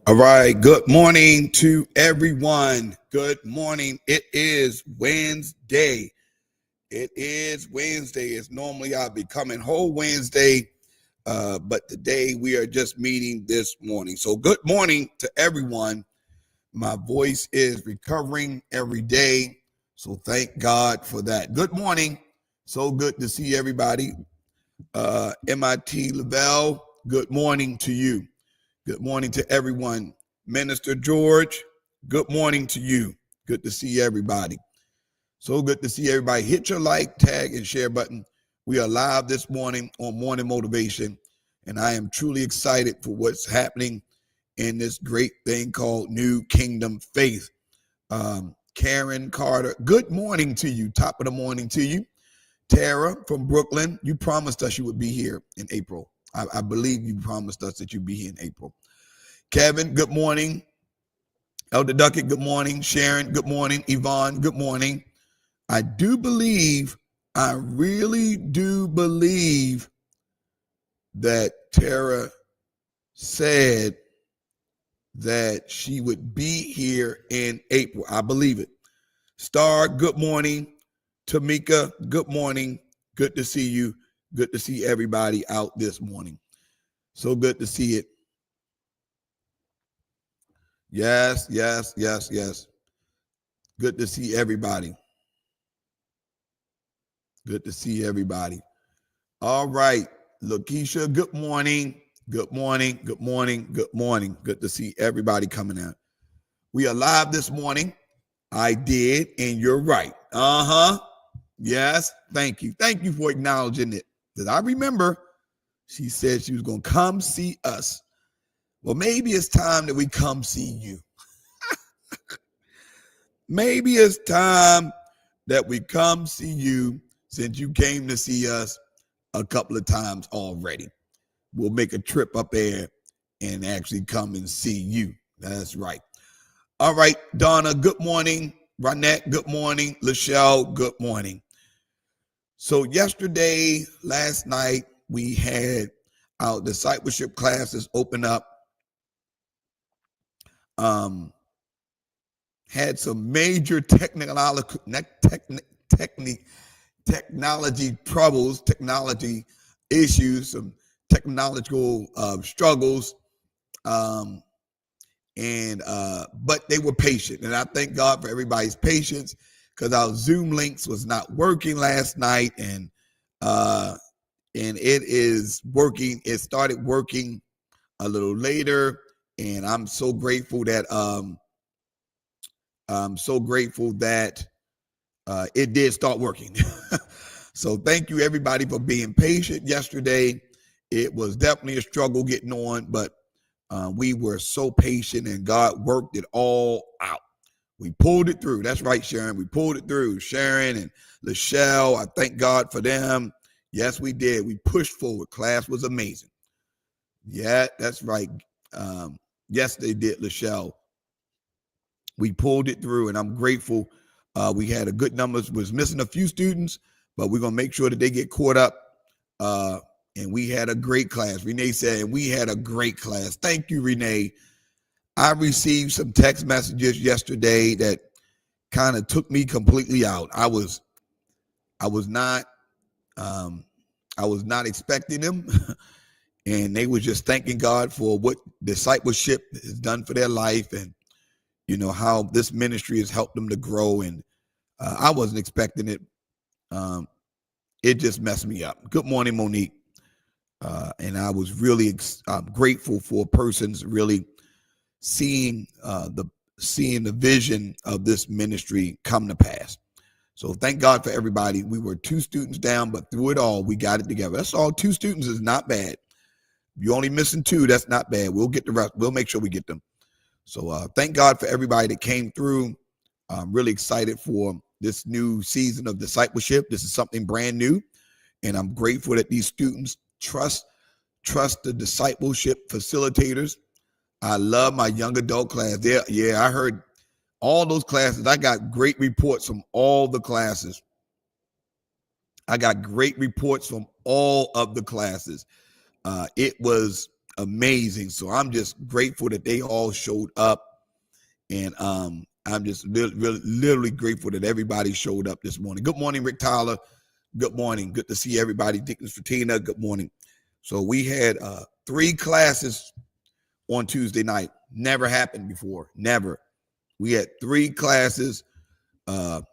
All right. Good morning to everyone. Good morning. It is Wednesday. It is Wednesday. It's normally I'll be coming whole Wednesday, but today we are just meeting this morning. So good morning to everyone. My voice is recovering every day. So thank God for that. Good morning. So good to see everybody. MIT Lavelle, good morning to you. Good morning to everyone. Minister George, good morning to you. Good to see everybody. So good to see everybody. Hit your like, tag, and share button. We are live this morning on Morning Motivation, and I am truly excited for what's happening in this great thing called New Kingdom Faith. Karen Carter, good morning to you. Top of the morning to you. Tara from Brooklyn, you promised us you would be here in April. I believe you promised us that you'd be here in April. Kevin, good morning. Elder Duckett, good morning. Sharon, good morning. Yvonne, good morning. I really do believe that Tara said that she would be here in April. I believe it. Star, good morning. Tamika, good morning. Good to see you. Good to see everybody out this morning. So good to see it. Yes. Good to see everybody. Good to see everybody. All right. Lakeisha, good morning. Good morning. Good morning. Good morning. Good to see everybody coming out. We are live this morning. I did, and you're right. Yes. Thank you. Thank you for acknowledging it. Because I remember she said she was going to come see us. Well, maybe it's time that we come see you. Maybe it's time that we come see you since you came to see us a couple of times already. We'll make a trip up there and actually come and see you. That's right. All right, Donna, good morning. Ronette, good morning. Lachelle, good morning. So last night, we had our discipleship classes open up. Had some major technology troubles, technology issues, some technological struggles, but they were patient, and I thank God for everybody's patience because our Zoom links was not working last night, and it is working. It started working a little later, and I'm so grateful that it did start working. So thank you everybody for being patient yesterday. It was definitely a struggle getting on, but we were so patient and God worked it all out. We pulled it through. That's right, Sharon. We pulled it through. Sharon and Lachelle, I thank God for them. Yes, we did. We pushed forward. Class was amazing. Yeah, that's right. Yes, they did, Lachelle. We pulled it through, and I'm grateful. We had a good numbers. Was missing a few students, but we're gonna make sure that they get caught up. And we had a great class. Renee said, and we had a great class. Thank you, Renee. I received some text messages yesterday that kind of took me completely out. I was not expecting them. And they were just thanking God for what discipleship has done for their life, and how this ministry has helped them to grow. And I wasn't expecting it. It just messed me up. Good morning, Monique. And I was really grateful for persons really seeing the vision of this ministry come to pass. So thank God for everybody. We were 2 students down, but through it all, we got it together. That's all. 2 students is not bad. You're only missing 2. That's not bad. We'll get the rest. We'll make sure we get them. So thank God for everybody that came through. I'm really excited for this new season of discipleship. This is something brand new, and I'm grateful that these students trust the discipleship facilitators. I love my young adult class. Yeah, I heard all those classes. I got great reports from all the classes. I got great reports from all of the classes. It was amazing. So I'm just grateful that they all showed up. And I'm just literally grateful that everybody showed up this morning. Good morning, Rick Tyler. Good morning. Good to see everybody. Dickens Fatina, good morning. So we had 3 classes on Tuesday night. Never happened before. Never. We had 3 classes going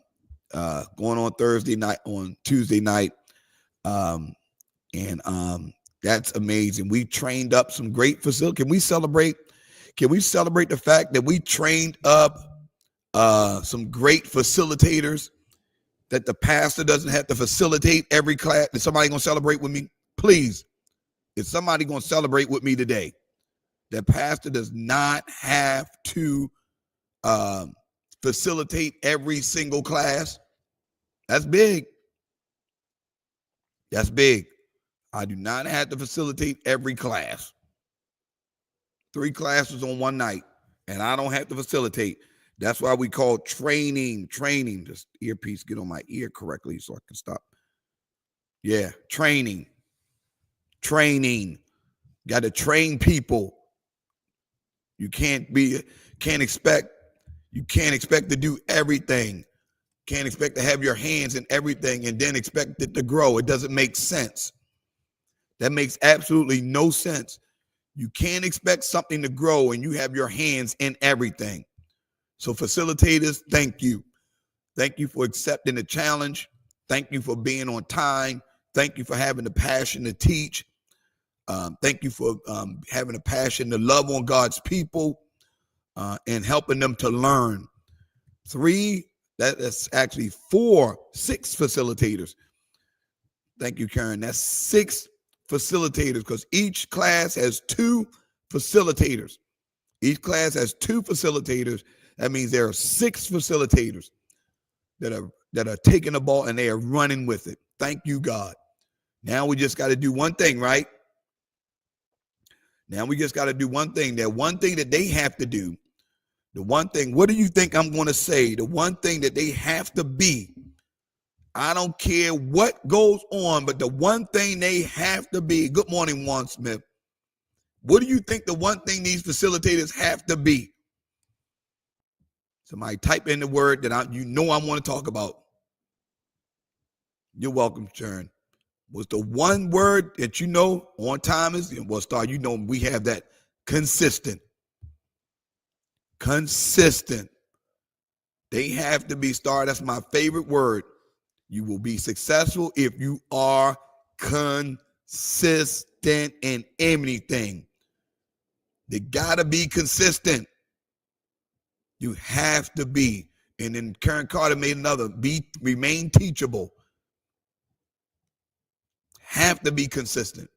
on Thursday night, on Tuesday night. And that's amazing. We trained up some great facilities. Can we celebrate the fact that we trained up some great facilitators, that the pastor doesn't have to facilitate every class? Is somebody going to celebrate with me? Please. Is somebody going to celebrate with me today? That pastor does not have to facilitate every single class. That's big. That's big. I do not have to facilitate every class. 3 classes on one night, and I don't have to facilitate. That's why we call training. This earpiece get on my ear correctly so I can stop. Yeah, training. Got to train people. You can't expect to do everything. Can't expect to have your hands in everything and then expect it to grow. It doesn't make sense. That makes absolutely no sense. You can't expect something to grow and you have your hands in everything. So facilitators, thank you. Thank you for accepting the challenge. Thank you for being on time. Thank you for having the passion to teach. Thank you for having a passion to love on God's people and helping them to learn. that's actually 6 facilitators. Thank you, Karen. That's 6 facilitators, because each class has 2 facilitators. Each class has 2 facilitators. That means there are 6 facilitators that are taking the ball and they are running with it. Thank you, God. Now we just got to do one thing, right? Now we just got to do one thing. That one thing that they have to do, the one thing, what do you think I'm going to say? The one thing that they have to be. I don't care what goes on, but the one thing they have to be. Good morning, Juan Smith. What do you think the one thing these facilitators have to be? Somebody type in the word that I want to talk about. You're welcome, Sharon. What's the one word that on time is? Well, Star, we have that consistent. Consistent. They have to be, Star, that's my favorite word. You will be successful if you are consistent in anything. They got to be consistent. You have to be. And then Karen Carter made another, remain teachable. Have to be consistent,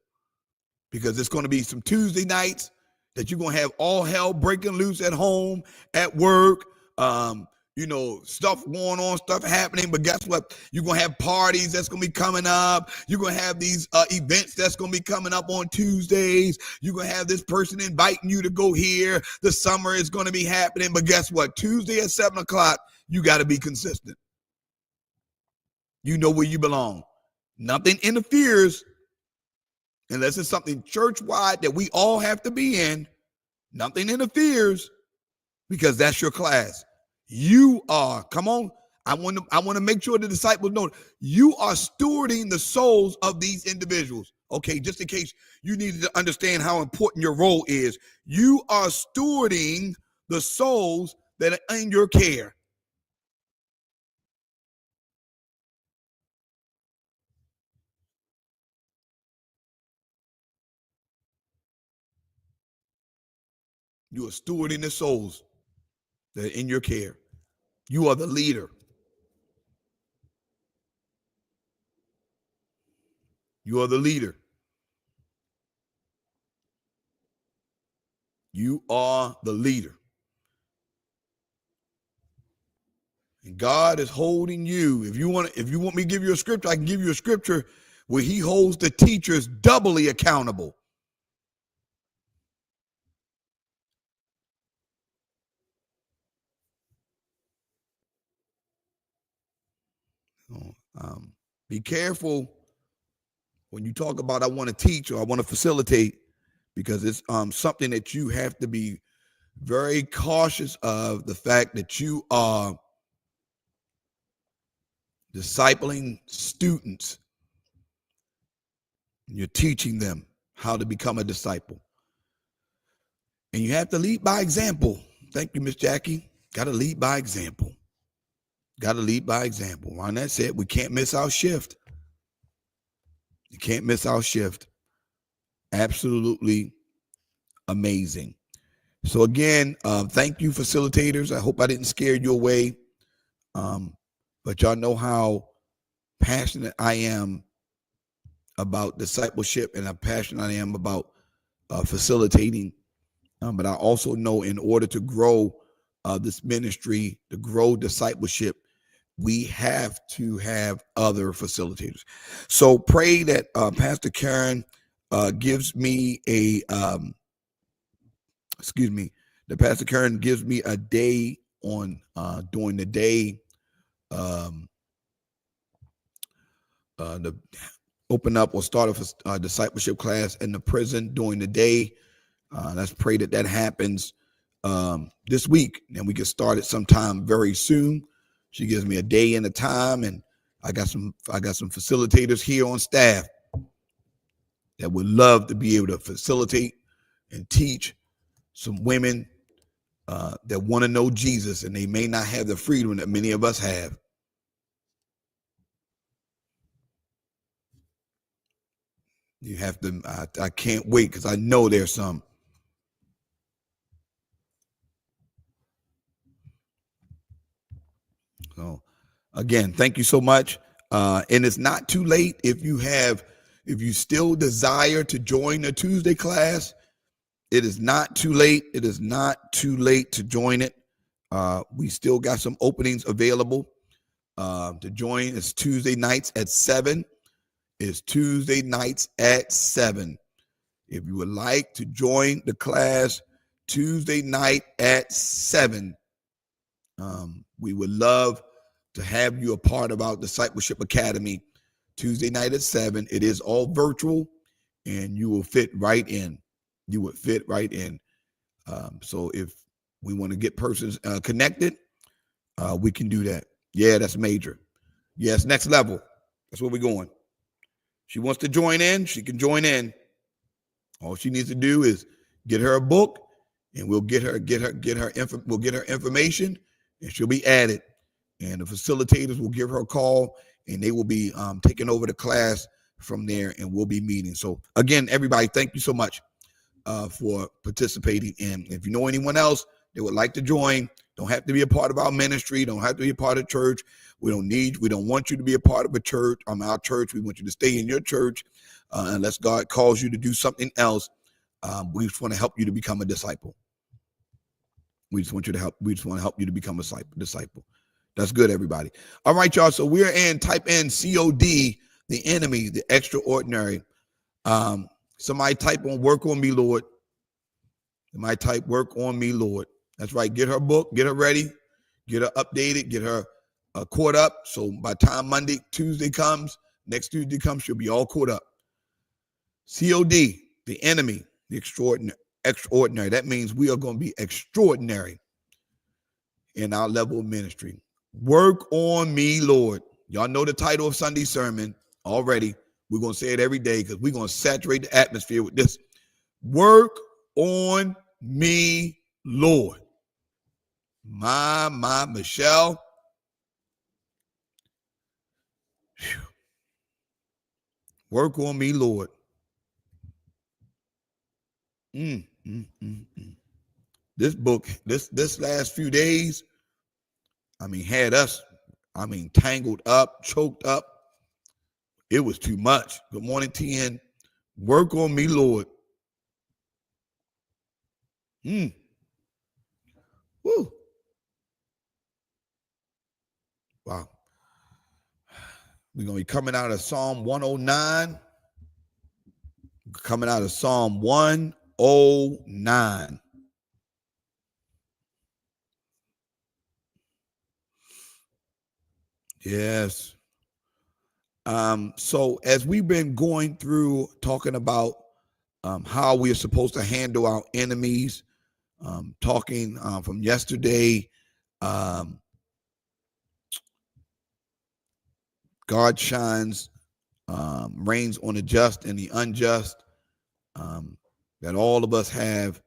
because it's going to be some Tuesday nights that you're going to have all hell breaking loose at home, at work, stuff going on, stuff happening. But guess what? You're going to have parties that's going to be coming up. You're going to have these events that's going to be coming up on Tuesdays. You're going to have this person inviting you to go here. The summer is going to be happening. But guess what? Tuesday at 7 o'clock, you got to be consistent. You know where you belong. Nothing interferes, unless it's something church-wide that we all have to be in. Nothing interferes, because that's your class. You are, come on, I want to make sure the disciples know, you are stewarding the souls of these individuals. Okay, just in case you needed to understand how important your role is, you are stewarding the souls that are in your care. You are stewarding the souls that are in your care. You are the leader. You are the leader. You are the leader. And God is holding you. If you want me to give you a scripture, I can give you a scripture where he holds the teachers doubly accountable. Be careful when you talk about I want to teach or I want to facilitate. because it's something that you have to be very cautious of, the fact that you are discipling students. You're teaching them how to become a disciple. And you have to lead by example. Thank you, Miss Jackie. Got to lead by example. Got to lead by example. Ron, that's it. We can't miss our shift. You can't miss our shift. Absolutely amazing. So again, thank you, facilitators. I hope I didn't scare you away. But y'all know how passionate I am about discipleship, and how passionate I am about facilitating. But I also know, in order to grow this ministry, to grow discipleship, we have to have other facilitators. So pray that Pastor Karen gives me that Pastor Karen gives me a day on during the day, the open up or start a discipleship class in the prison during the day. Let's pray that that happens this week, and we can start it sometime very soon. She gives me a day and a time, and I got some facilitators here on staff that would love to be able to facilitate and teach some women that want to know Jesus, and they may not have the freedom that many of us have. You have to. I can't wait, because I know there's some. So, again, thank you so much. And it's not too late if you still desire to join the Tuesday class. It is not too late. It is not too late to join it. We still got some openings available to join. It's Tuesday nights at 7. It's Tuesday nights at 7. If you would like to join the class Tuesday night at 7, we would love to have you a part of our Discipleship Academy Tuesday night at 7. It is all virtual, and you will fit right in. You would fit right in. So if we want to get persons connected, we can do that. Yeah, that's major. Yes, next level. That's where we're going. She wants to join in. She can join in. All she needs to do is get her a book, and we'll get her information, and she'll be added. And the facilitators will give her a call, and they will be taking over the class from there, and we'll be meeting. So again, everybody, thank you so much for participating in. If you know anyone else that would like to join, don't have to be a part of our ministry, don't have to be a part of church. We don't want you to be a part of a church, our church. We want you to stay in your church unless God calls you to do something else. We just want to help you to become a disciple. We just want to help you to become a disciple. That's good, everybody. All right, y'all. So we're type in COD, the enemy, the extraordinary. Somebody type on work on me, Lord. Somebody type work on me, Lord. That's right. Get her book, get her ready, get her updated, get her caught up. So by the time next Tuesday comes, she'll be all caught up. COD, the enemy, the extraordinary. That means we are going to be extraordinary in our level of ministry. Work on me, Lord. Y'all know the title of Sunday's sermon already. We're going to say it every day because we're going to saturate the atmosphere with this. Work on me, Lord. My, Michelle. Whew. Work on me, Lord. This book, this last few days, had us, tangled up, choked up. It was too much. Good morning, TN. Work on me, Lord. Woo. Wow. We're going to be coming out of Psalm 109. Coming out of Psalm 109. Yes. So as we've been going through talking about how we are supposed to handle our enemies. Talking from yesterday, God shines, rains on the just and the unjust. That all of us have.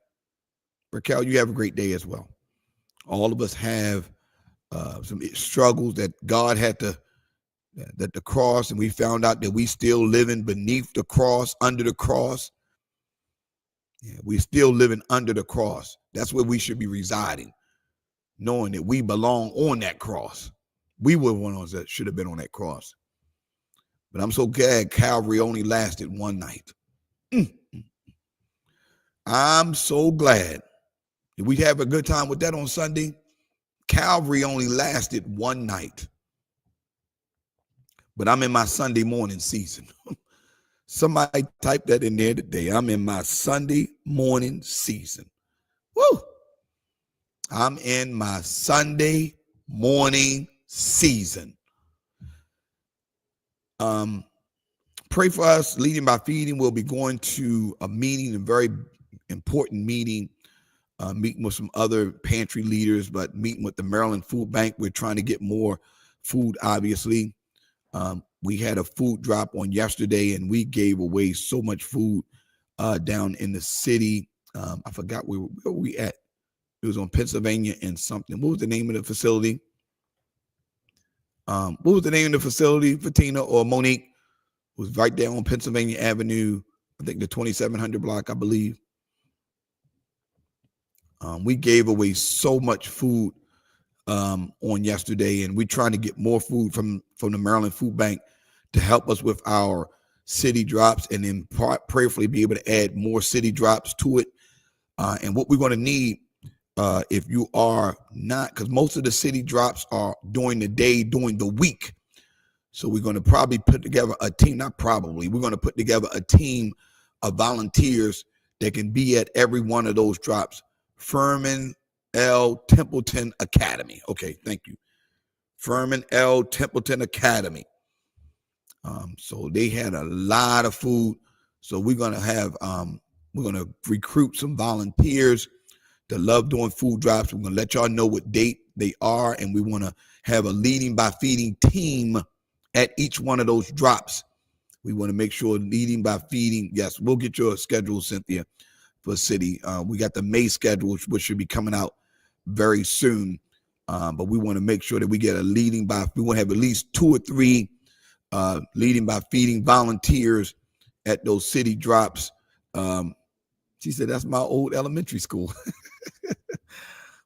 Raquel, you have a great day as well. All of us have some struggles that God had to, that the cross, and we found out that we still living beneath the cross, under the cross. Yeah, we still living under the cross. That's where we should be residing, knowing that we belong on that cross. We were one of those that should have been on that cross. But I'm so glad Calvary only lasted one night. I'm so glad. Did we have a good time with that on Sunday? Calvary only lasted one night. But I'm in my Sunday morning season. Somebody type that in there today. I'm in my Sunday morning season. Woo! I'm in my Sunday morning season. Pray for us. Leading by Feeding. We'll be going to a meeting, a very important meeting, meeting with some other pantry leaders, but meeting with the Maryland Food Bank. We're trying to get more food, obviously. We had a food drop on yesterday, and we gave away so much food down in the city. I forgot where we at. It was on Pennsylvania and something. What was the name of the facility? What was the name of the facility, Fatina or Monique? It was right there on Pennsylvania Avenue. I think the 2700 block, I believe. We gave away so much food on yesterday, and we're trying to get more food from the Maryland Food Bank to help us with our city drops, and then prayerfully be able to add more city drops to it. And what we're going to need, if you are not, because most of the city drops are during the day, during the week. So we're going to probably put together a team, not probably, we're going to put together a team of volunteers that can be at every one of those drops. Furman L. Templeton Academy. Okay, thank you. Furman L. Templeton Academy. So they had a lot of food. So we're going to have, we're going to recruit some volunteers that love doing food drops. We're going to let y'all know what date they are, and we want to have a Leading by Feeding team at each one of those drops. We want to make sure Leading by Feeding, yes, we'll get your schedule, Cynthia, for city. We got the May schedule, which should be coming out very soon. But we want to make sure that we get a Leading by, we want to have at least 2 or 3 Leading by Feeding volunteers at those city drops. She said, that's my old elementary school.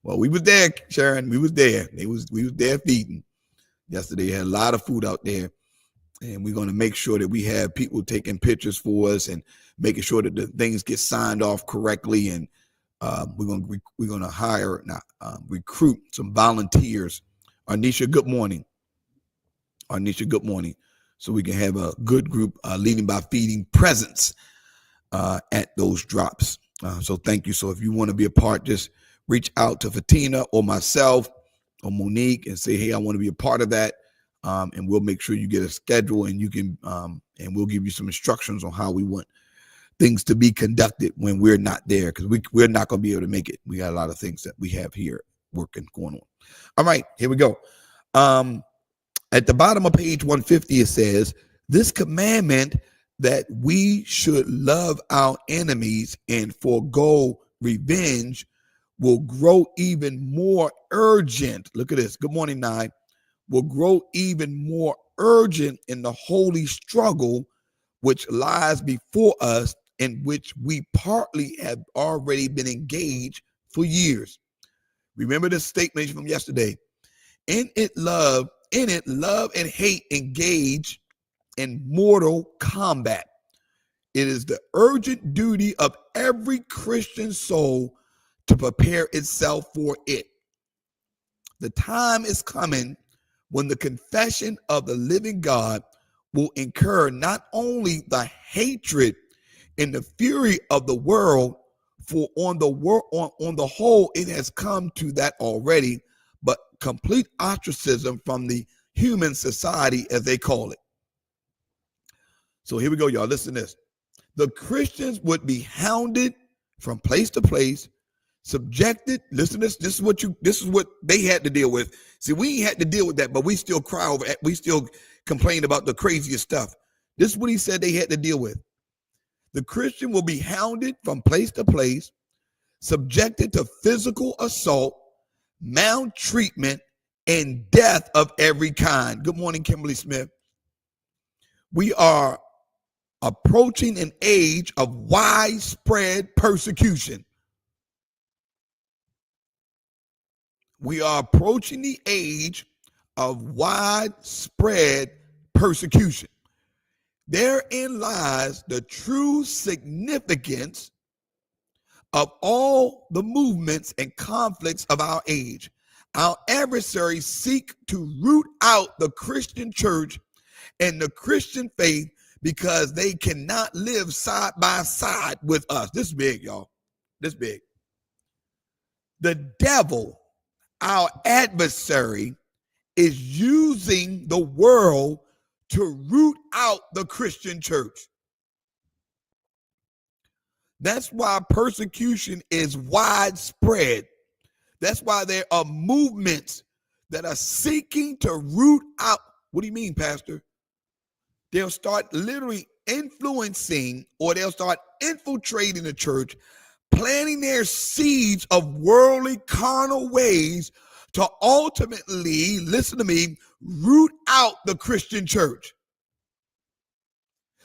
Well, we was there, Sharon. We was there. We was there feeding. Yesterday had a lot of food out there. And we're going to make sure that we have people taking pictures for us and making sure that the things get signed off correctly. And we're going to recruit some volunteers. Arnisha, good morning. Arnisha, good morning. So we can have a good group Leading by Feeding presence at those drops. So thank you. So if you want to be a part, just reach out to Fatina or myself or Monique and say, hey, I want to be a part of that. And we'll make sure you get a schedule, and you can, and we'll give you some instructions on how we want things to be conducted when we're not there, because we're not going to be able to make it. We got a lot of things that we have here going on. All right, here we go. At the bottom of page 150, it says, this commandment that we should love our enemies and forego revenge will grow even more urgent. Look at this. Good morning, Nye. Will grow even more urgent in the holy struggle which lies before us, in which we partly have already been engaged for years. Remember this statement from yesterday. In it, love and hate engage in mortal combat. It is the urgent duty of every Christian soul to prepare itself for it. The time is coming when the confession of the living God will incur not only the hatred and the fury of the world, for on the whole, it has come to that already, but complete ostracism from the human society, as they call it. So here we go, y'all. Listen to this. the Christians would be hounded from place to place, subjected. Listen, this is what they had to deal with. See, we ain't had to deal with that, but we still cry over it. We still complain about the craziest stuff. This is what he said they had to deal with. The Christian will be hounded from place to place, subjected to physical assault, maltreatment, and death of every kind. Good morning, Kimberly Smith. We are approaching an age of widespread persecution. We are approaching the age of widespread persecution. Therein lies the true significance of all the movements and conflicts of our age. Our adversaries seek to root out the Christian church and the Christian faith because they cannot live side by side with us. This big, y'all. This big. The devil, our adversary, is using the world to root out the Christian church. That's why persecution is widespread. That's why there are movements that are seeking to root out. What do you mean, Pastor? They'll start literally influencing, or they'll start infiltrating the church, planting their seeds of worldly, carnal ways to ultimately, listen to me, root out the Christian church.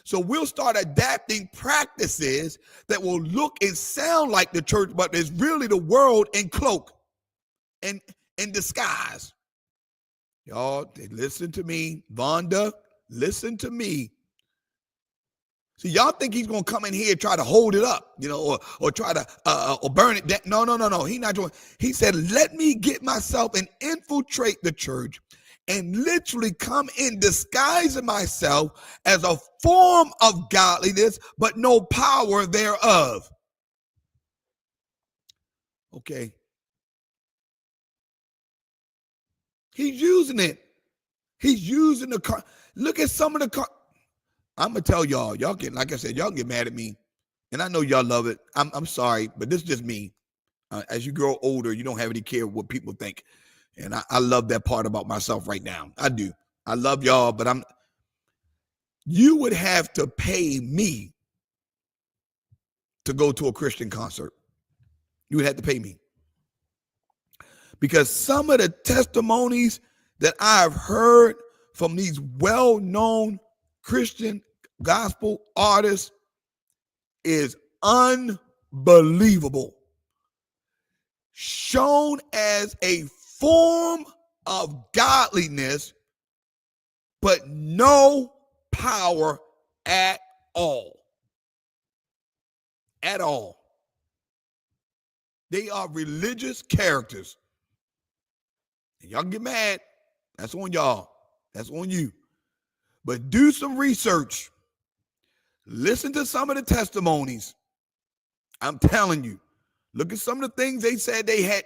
So we'll start adapting practices that will look and sound like the church, but it's really the world in cloak and in disguise. Y'all, listen to me. Vonda, listen to me. See, y'all think he's going to come in here and try to hold it up, or try to or burn it down. No. He's not doing. He said, let me get myself and infiltrate the church and literally come in disguising myself as a form of godliness, but no power thereof. Okay. He's using it. He's using the car. Look at some of the car. I'm going to tell y'all get, like I said, y'all get mad at me. And I know y'all love it. I'm sorry, but this is just me. As you grow older, you don't have any care what people think. And I love that part about myself right now. I do. I love y'all, but you would have to pay me to go to a Christian concert. You would have to pay me. Because some of the testimonies that I've heard from these well-known Christian gospel artists is unbelievable. Shown as a form of godliness, but no power at all. At all. They are religious characters. And y'all get mad. That's on y'all. That's on you. But do some research. Listen to some of the testimonies. I'm telling you. Look at some of the things they said they had.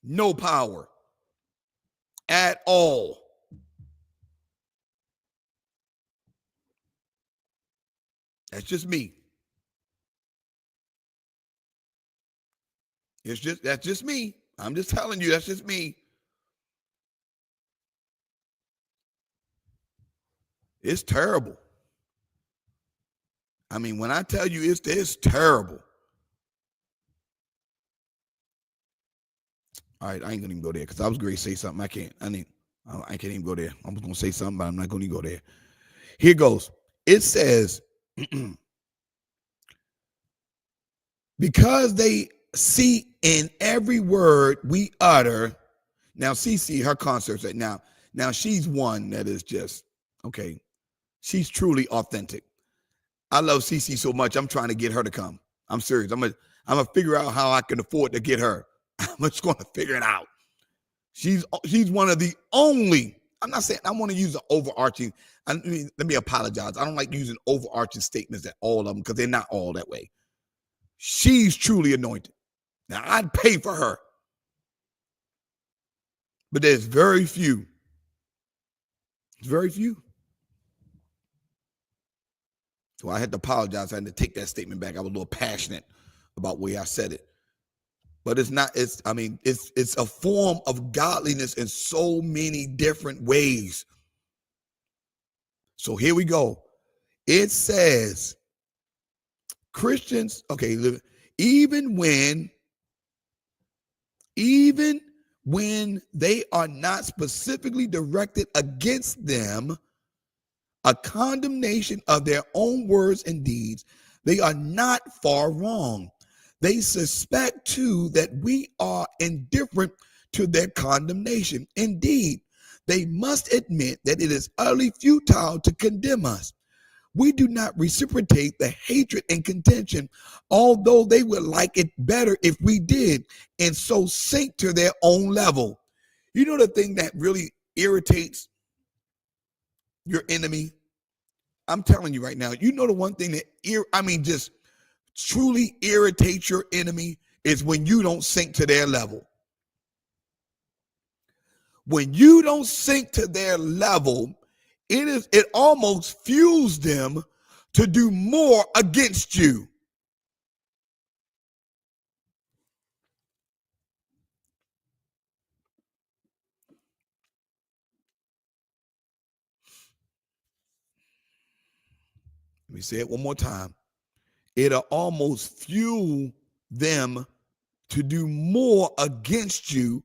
No power at all. That's just me. That's just me. I'm just telling you, that's just me. It's terrible. I mean, when I tell you it's terrible. All right, I ain't gonna even go there because I was going to say something. I can't even go there. I was gonna say something, but I'm not gonna even go there. Here goes. It says, because they see in every word we utter. Now, CC, her concerts right now she's one that is just okay. She's truly authentic. I love CC so much. I'm trying to get her to come. I'm serious. I'm gonna figure out how I can afford to get her. I'm just gonna figure it out. She's one of the only. I'm not saying I want to use an overarching. Let me apologize. I don't like using overarching statements at all of them because they're not all that way. She's truly anointed. Now I'd pay for her, but there's very few. It's very few. So I had to apologize. I had to take that statement back. I was a little passionate about the way I said it. But it's not, it's a form of godliness in so many different ways. So here we go. It says, Christians, okay, even when they are not specifically directed against them, a condemnation of their own words and deeds, they are not far wrong. They suspect too that we are indifferent to their condemnation. Indeed, they must admit that it is utterly futile to condemn us. We do not reciprocate the hatred and contention, although they would like it better if we did, and so sink to their own level. You know the thing that really irritates your enemy? I'm telling you right now, you know the one thing that just truly irritates your enemy is when you don't sink to their level. When you don't sink to their level, it almost fuels them to do more against you. Let me say it one more time. It'll almost fuel them to do more against you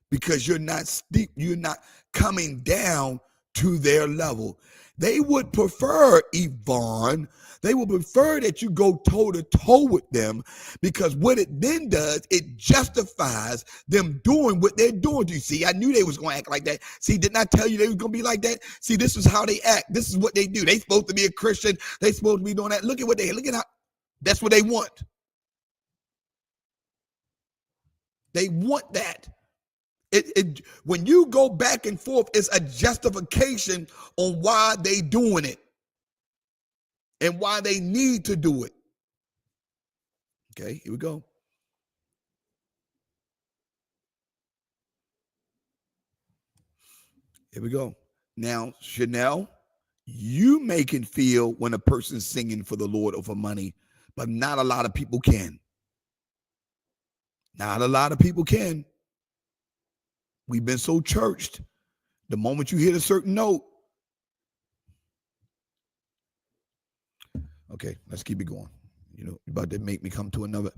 because you're not steep, you're not coming down to their level. They would prefer, Yvonne, they would prefer that you go toe to toe with them, because what it then does, it justifies them doing what they're doing. Do you see? I knew they was going to act like that. See, didn't I tell you they was going to be like that? See, this is how they act. This is what they do. They supposed to be a Christian. They supposed to be doing that. Look at how, that's what they want. They want that. When you go back and forth, it's a justification on why they doing it and why they need to do it. Okay, here we go. Here we go. Now, Chanel, you make it feel when a person's singing for the Lord or for money, but not a lot of people can. Not a lot of people can. We've been so churched. The moment you hit a certain note. Okay, let's keep it going. You know, you're about to make me come to another.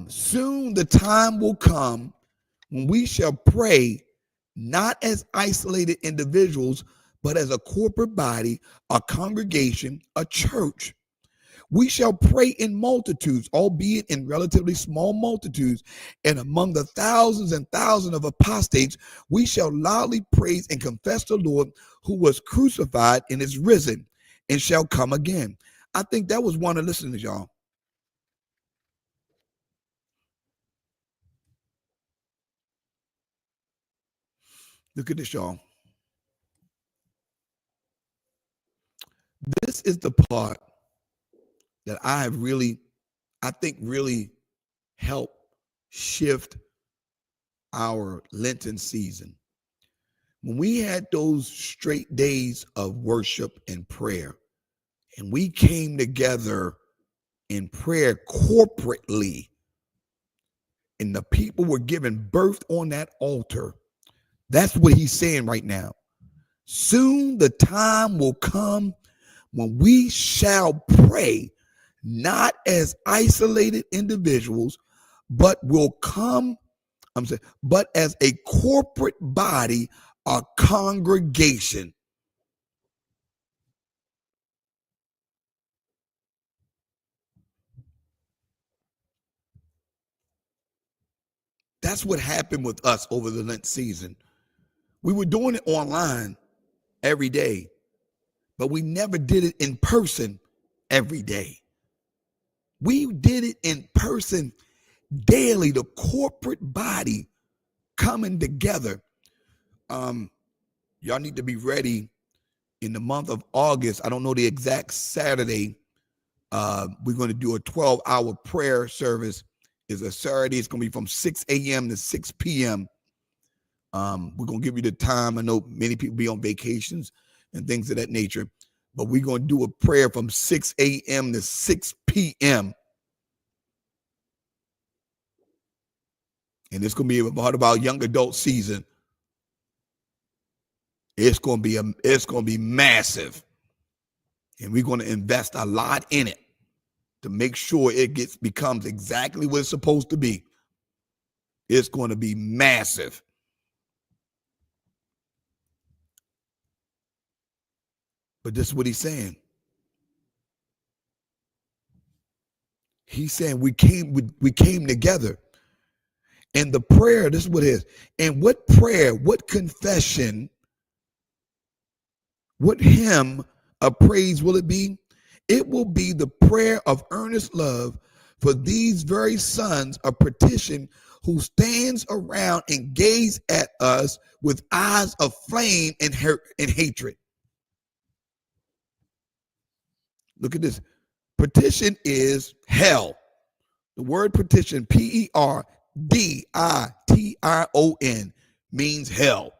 Soon the time will come when we shall pray not as isolated individuals, but as a corporate body, a congregation, a church. We shall pray in multitudes, albeit in relatively small multitudes, and among the thousands and thousands of apostates, we shall loudly praise and confess the Lord, who was crucified and is risen and shall come again. I think that was one of the listeners, y'all. Look at this, y'all. This is the part that I think really helped shift our Lenten season. When we had those straight days of worship and prayer, and we came together in prayer corporately, and the people were given birth on that altar, that's what he's saying right now. Soon the time will come when we shall pray not as isolated individuals, but but as a corporate body, a congregation. That's what happened with us over the Lent season. We were doing it online every day, but we never did it in person every day. We did it in person daily, the corporate body coming together. Y'all need to be ready in the month of August. I don't know the exact Saturday. We're going to do a 12-hour prayer service. It's a Saturday. It's going to be from 6 a.m. to 6 p.m. We're going to give you the time. I know many people be on vacations and things of that nature, but we're going to do a prayer from 6 a.m. to 6 p.m. And it's going to be part of our young adult season. It's going to be massive. And we're going to invest a lot in it to make sure it becomes exactly what it's supposed to be. It's going to be massive. But this is what he's saying. He's saying we came together. And the prayer, this is what it is. And what prayer, what confession, what hymn of praise will it be? It will be the prayer of earnest love for these very sons of petition who stands around and gaze at us with eyes of flame and hatred. Look at this. Petition is hell. The word petition, P-E-R-D-I-T-I-O-N, means hell.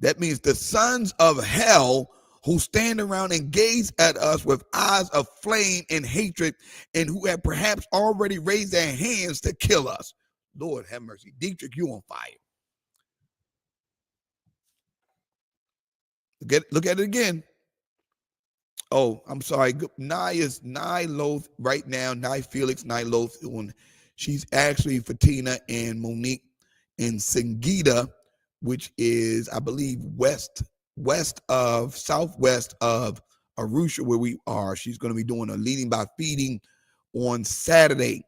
That means the sons of hell who stand around and gaze at us with eyes of flame and hatred, and who have perhaps already raised their hands to kill us. Lord have mercy. Dietrich, you on fire. Look at it again. Oh, I'm sorry. Nye Loth right now. Nye Felix, Nye Loth. She's actually Fatina and Monique in Singida, which is, I believe, southwest of Arusha, where we are. She's going to be doing a leading by feeding on Saturday.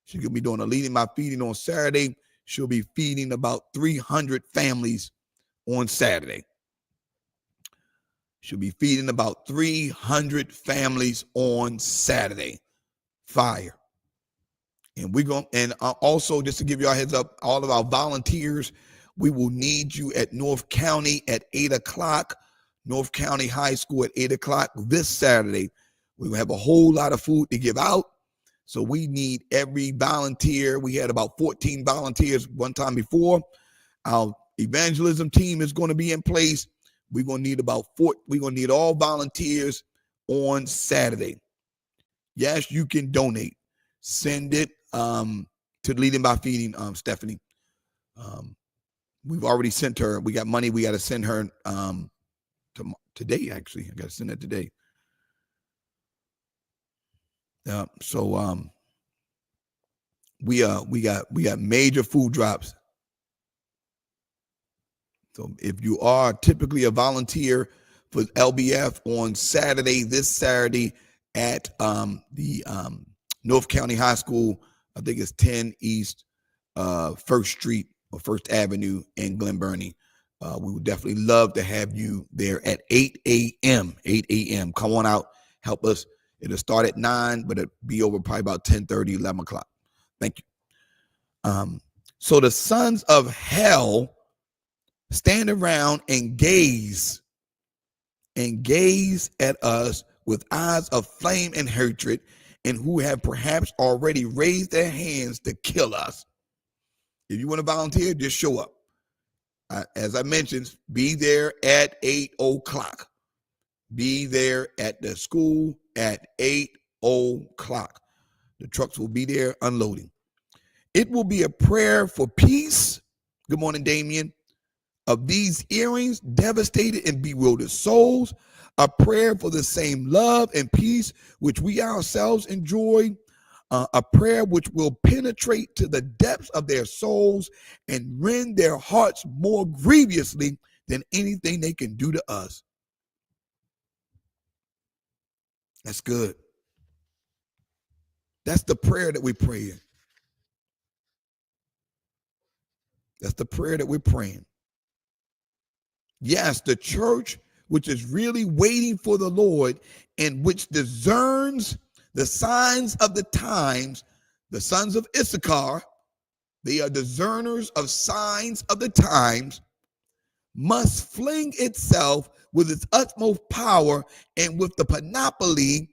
She's going to be doing a leading by feeding on Saturday. She'll be feeding about 300 families on Saturday. She'll be feeding about 300 families on Saturday. Fire. And we're going, and also just to give you a heads up, all of our volunteers, we will need you at North County at 8:00, North County High School at 8:00 this Saturday. We will have a whole lot of food to give out. So we need every volunteer. We had about 14 volunteers one time before. Our evangelism team is going to be in place. We're going to need we're going to need all volunteers on Saturday. Yes, you can donate. Send it to Leading by Feeding, Stephanie. We've already sent her. We got money. We got to send her today, actually. I got to send it today. So we got major food drops. So if you are typically a volunteer for LBF on Saturday, this Saturday at the North County High School, I think it's 10 East 1st Street or 1st Avenue in Glen Burnie. We would definitely love to have you there at 8 a.m. 8 a.m. Come on out, help us. It'll start at 9, but it'll be over probably about 10:30, 11 o'clock. Thank you. So the sons of hell stand around and gaze at us with eyes of flame and hatred, and who have perhaps already raised their hands to kill us. If you want to volunteer, just show up. As I mentioned, be there at 8:00. Be there at the school at 8:00. The trucks will be there unloading. It will be a prayer for peace. Good morning, Damien. Of these earrings, devastated and bewildered souls, a prayer for the same love and peace which we ourselves enjoy, a prayer which will penetrate to the depths of their souls and rend their hearts more grievously than anything they can do to us. That's good. That's the prayer that we're praying. That's the prayer that we're praying. Yes, the church, which is really waiting for the Lord and which discerns the signs of the times, the sons of Issachar, they are discerners of signs of the times, must fling itself with its utmost power and with the panoply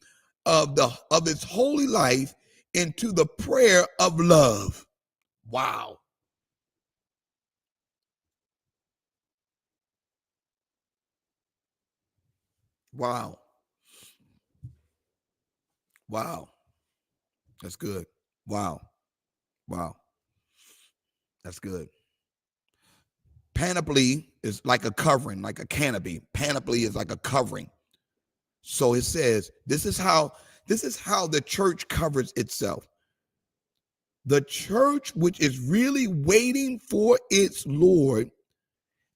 of its holy life into the prayer of love. Wow. Wow. Wow. That's good. Wow. Wow. That's good. Panoply is like a covering, like a canopy. Panoply is like a covering. So it says this is how the church covers itself. The church, which is really waiting for its Lord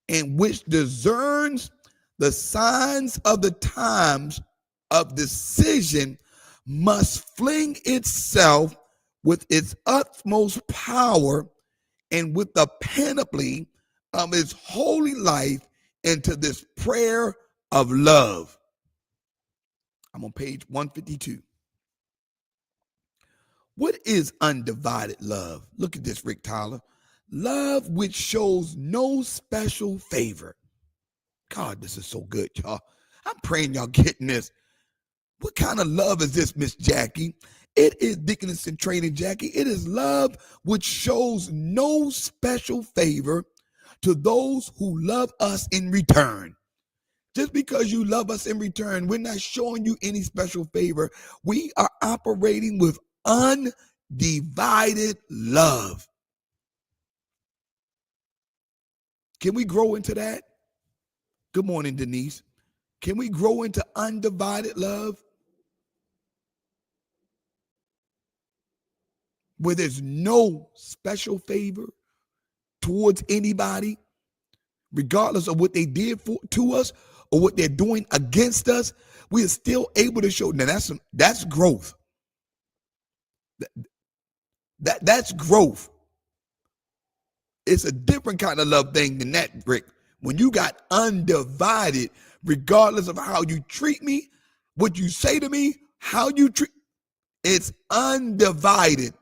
and which discerns the signs of the times of decision, must fling itself with its utmost power and with the panoply of its holy life into this prayer of love. I'm on page 152. What is undivided love? Look at this, Rick Tyler. Love which shows no special favor. God, this is so good, y'all. I'm praying y'all getting this. What kind of love is this, Miss Jackie? It is Deaconess in Training, Jackie. It is love which shows no special favor to those who love us in return. Just because you love us in return, we're not showing you any special favor. We are operating with undivided love. Can we grow into that? Good morning, Denise. Can we grow into undivided love? Where there's no special favor towards anybody, regardless of what they did to us or what they're doing against us, we are still able to show. Now that's growth. That's growth. It's a different kind of love thing than that, Rick. When you got undivided, regardless of how you treat me, what you say to me, how you treat, it's undivided.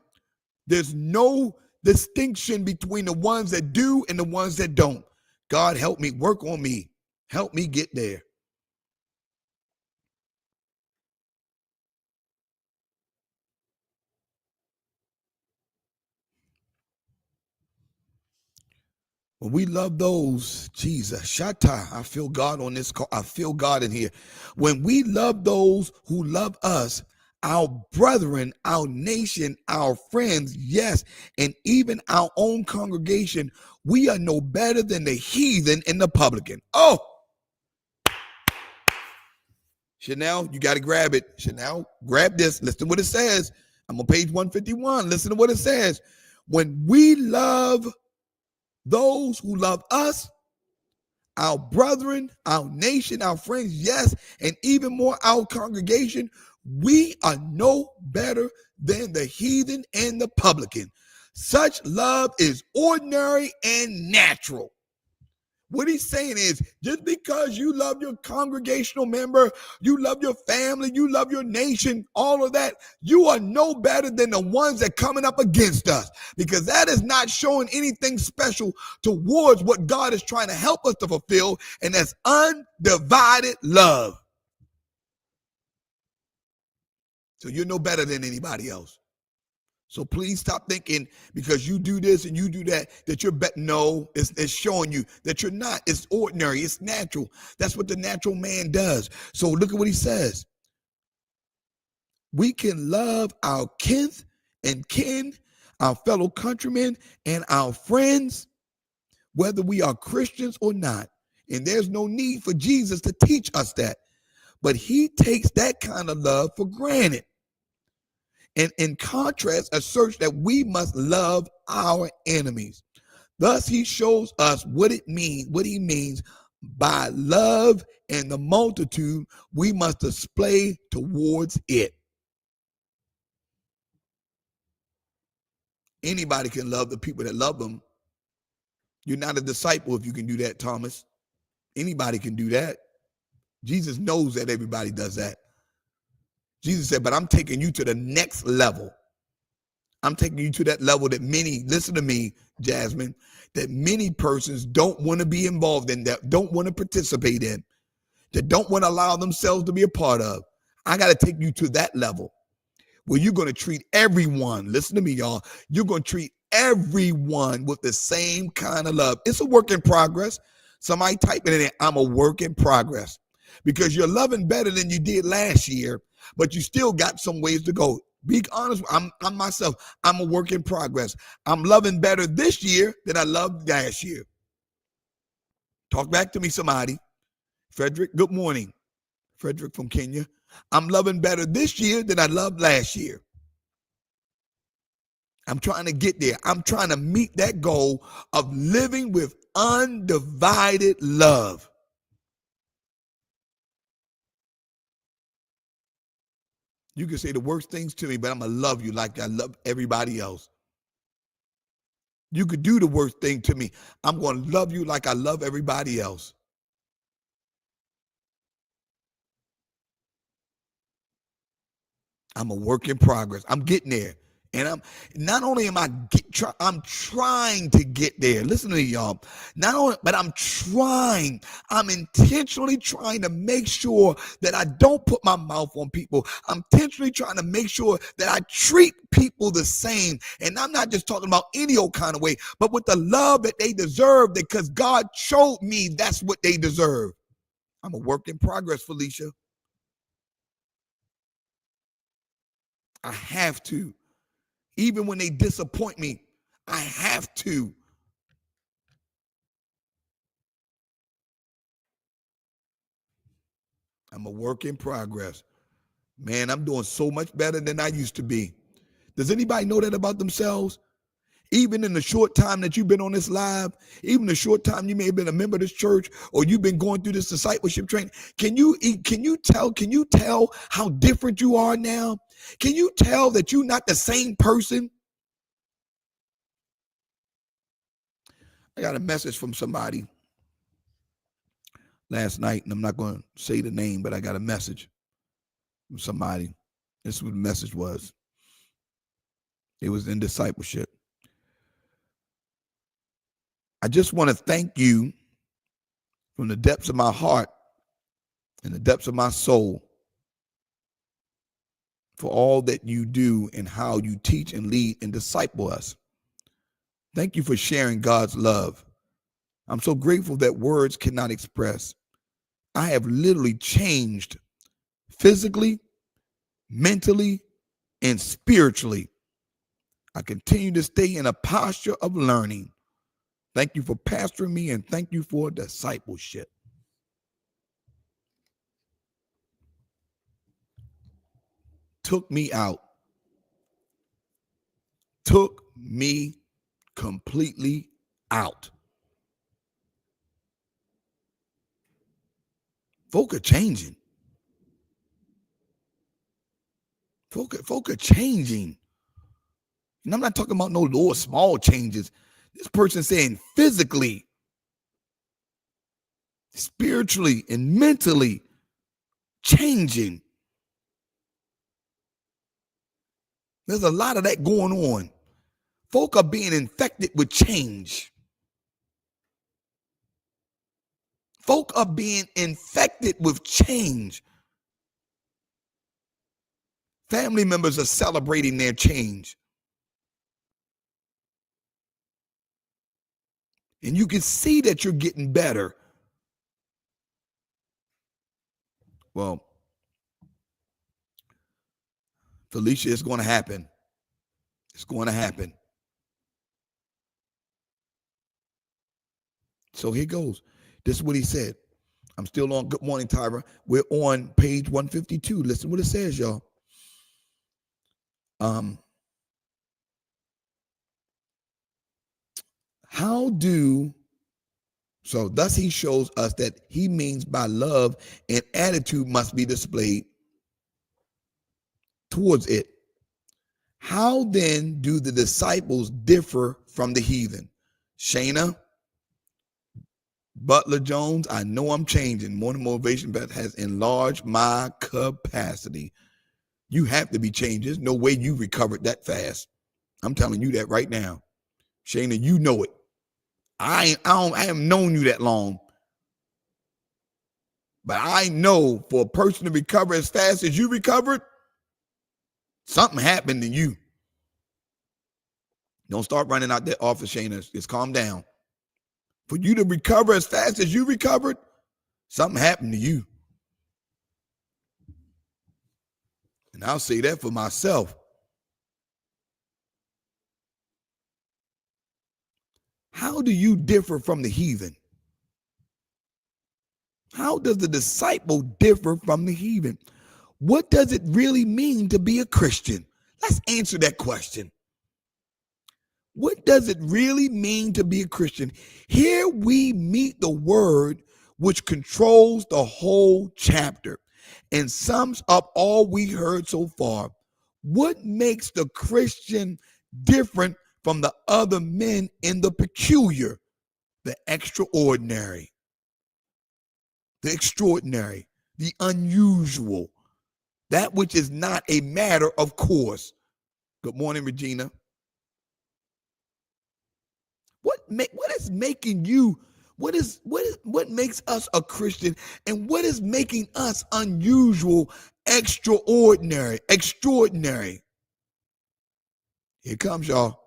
There's no distinction between the ones that do and the ones that don't. God, help me, work on me. Help me get there. When we love those, Jesus, Shatta, I feel God on this call. I feel God in here. When we love those who love us, our brethren, our nation, our friends, yes, and even our own congregation, we are no better than the heathen and the publican. Oh, Chanel, you got to grab it. Chanel, grab this. Listen to what it says. I'm on page 151. Listen to what it says. When we love those who love us, our brethren, our nation, our friends, yes, and even more our congregation, we are no better than the heathen and the publican. Such love is ordinary and natural. What he's saying is, just because you love your congregational member, you love your family, you love your nation, all of that, you are no better than the ones that are coming up against us, because that is not showing anything special towards what God is trying to help us to fulfill, and that's undivided love. So you're no better than anybody else. So please stop thinking because you do this and you do that, that you're better. No, it's showing you that you're not. It's ordinary. It's natural. That's what the natural man does. So look at what he says. We can love our kith and kin, our fellow countrymen, and our friends, whether we are Christians or not. And there's no need for Jesus to teach us that. But he takes that kind of love for granted. And in contrast, asserts that we must love our enemies. Thus, he shows us what he means by love and the multitude we must display towards it. Anybody can love the people that love them. You're not a disciple if you can do that, Thomas. Anybody can do that. Jesus knows that everybody does that. Jesus said, but I'm taking you to the next level. I'm taking you to that level that many, listen to me, Jasmine, that many persons don't want to be involved in, that don't want to participate in, that don't want to allow themselves to be a part of. I got to take you to that level where you're going to treat everyone, listen to me, y'all, you're going to treat everyone with the same kind of love. It's a work in progress. Somebody type it in there, I'm a work in progress. Because you're loving better than you did last year, but you still got some ways to go. Be honest. I'm myself. I'm a work in progress. I'm loving better this year than I loved last year. Talk back to me, somebody. Frederick, good morning. Frederick from Kenya. I'm loving better this year than I loved last year. I'm trying to get there. I'm trying to meet that goal of living with undivided love. You can say the worst things to me, but I'm going to love you like I love everybody else. You could do the worst thing to me. I'm going to love you like I love everybody else. I'm a work in progress. I'm getting there. And I'm not only am I'm trying to get there. Listen to me, y'all. Not only, but I'm trying. I'm intentionally trying to make sure that I don't put my mouth on people. I'm intentionally trying to make sure that I treat people the same. And I'm not just talking about any old kind of way, but with the love that they deserve, because God showed me that's what they deserve. I'm a work in progress, Felicia. I have to. Even when they disappoint me, I have to. I'm a work in progress. Man, I'm doing so much better than I used to be. Does anybody know that about themselves? Even in the short time that you've been on this live, even the short time you may have been a member of this church, or you've been going through this discipleship training, can you tell how different you are now? Can you tell that you're not the same person? I got a message from somebody last night, and I'm not going to say the name, but I got a message from somebody. This is what the message was. It was in discipleship. I just want to thank you from the depths of my heart and the depths of my soul for all that you do and how you teach and lead and disciple us. Thank you for sharing God's love. I'm so grateful that words cannot express. I have literally changed physically, mentally, and spiritually. I continue to stay in a posture of learning. Thank you for pastoring me, and thank you for discipleship. Took me out. Took me completely out. Folk are changing. Folk are changing. And I'm not talking about no little small changes. This person saying physically, spiritually, and mentally changing. There's a lot of that going on. Folk are being infected with change. Folk are being infected with change. Family members are celebrating their change. And you can see that you're getting better. Well, Felicia, it's going to happen. It's going to happen. So here goes. This is what he said. I'm still on Good Morning, Tyra. We're on page 152. Listen what it says, y'all. So thus he shows us that he means by love and attitude must be displayed towards it. How then do the disciples differ from the heathen? Shayna, Butler Jones, I know I'm changing. Morning Motivation Beth has enlarged my capacity. You have to be changed. There's no way you recovered that fast. I'm telling you that right now. Shayna, you know it. I haven't known you that long. But I know for a person to recover as fast as you recovered, something happened to you. Don't start running out that office, Shayna. Just calm down. For you to recover as fast as you recovered, something happened to you. And I'll say that for myself. How do you differ from the heathen? How does the disciple differ from the heathen? What does it really mean to be a Christian? Let's answer that question. What does it really mean to be a Christian? Here we meet the word which controls the whole chapter and sums up all we heard so far. What makes the Christian different from the other men in the peculiar, the extraordinary, the extraordinary, the unusual, that which is not a matter of course? Good morning, Regina. What is making you, what makes us a Christian, and what is making us unusual, extraordinary? Here comes, y'all.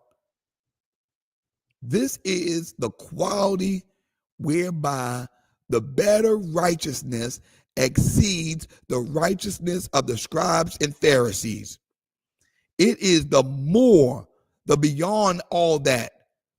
This is the quality whereby the better righteousness exceeds the righteousness of the scribes and Pharisees. It is the more, the beyond all that,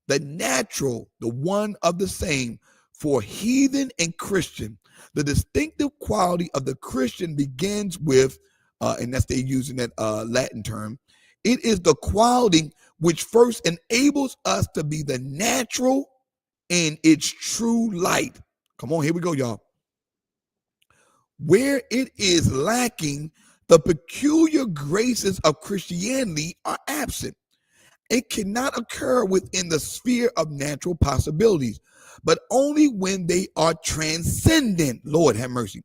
the natural, the one of the same for heathen and Christian. The distinctive quality of the Christian begins with, and that's they using that Latin term. It is the quality which first enables us to be the natural in its true light. Come on, here we go, y'all. Where it is lacking, the peculiar graces of Christianity are absent. It cannot occur within the sphere of natural possibilities, but only when they are transcendent. Lord have mercy.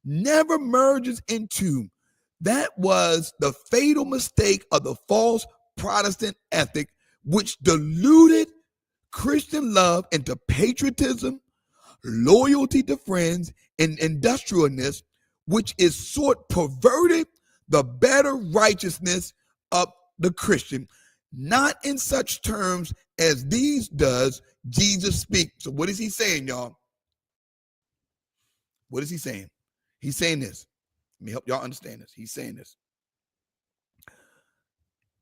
Never merges into. That was the fatal mistake of the false Protestant ethic, which diluted Christian love into patriotism, loyalty to friends, and industrialness, which is sort perverted the better righteousness of the Christian, not in such terms as these does Jesus speak. So what is he saying, y'all? What is he saying? He's saying this. Let me help y'all understand this. He's saying this.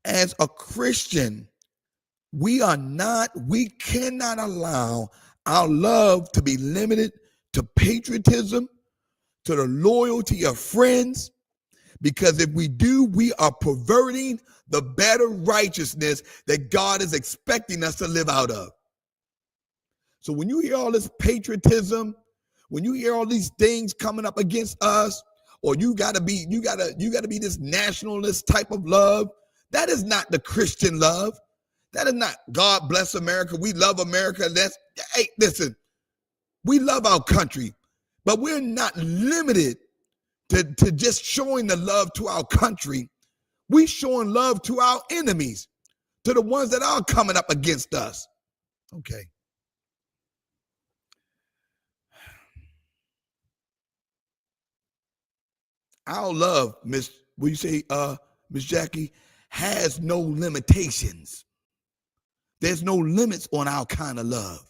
As a Christian, we cannot allow our love to be limited to patriotism, to the loyalty of friends, because if we do, we are perverting the better righteousness that God is expecting us to live out of. So when you hear all this patriotism, when you hear all these things coming up against us, or you gotta be this nationalist type of love, that is not the Christian love. That is not God bless America. We love America. Hey, listen, we love our country, but we're not limited to just showing the love to our country. We showing love to our enemies, to the ones that are coming up against us. Okay. Our love, Miss, what you say, Miss Jackie, has no limitations. There's no limits on our kind of love.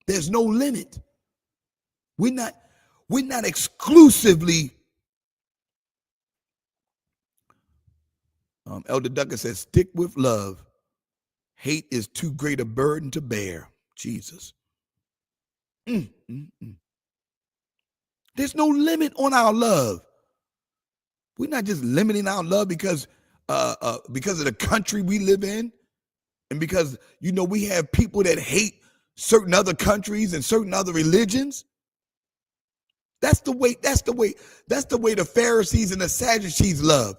There's no limit. We're not exclusively. Elder Duncan says, stick with love. Hate is too great a burden to bear. Jesus. Mm, mm, mm. There's no limit on our love. We're not just limiting our love because of the country we live in, and because we have people that hate certain other countries and certain other religions. That's the way the Pharisees and the Sadducees love.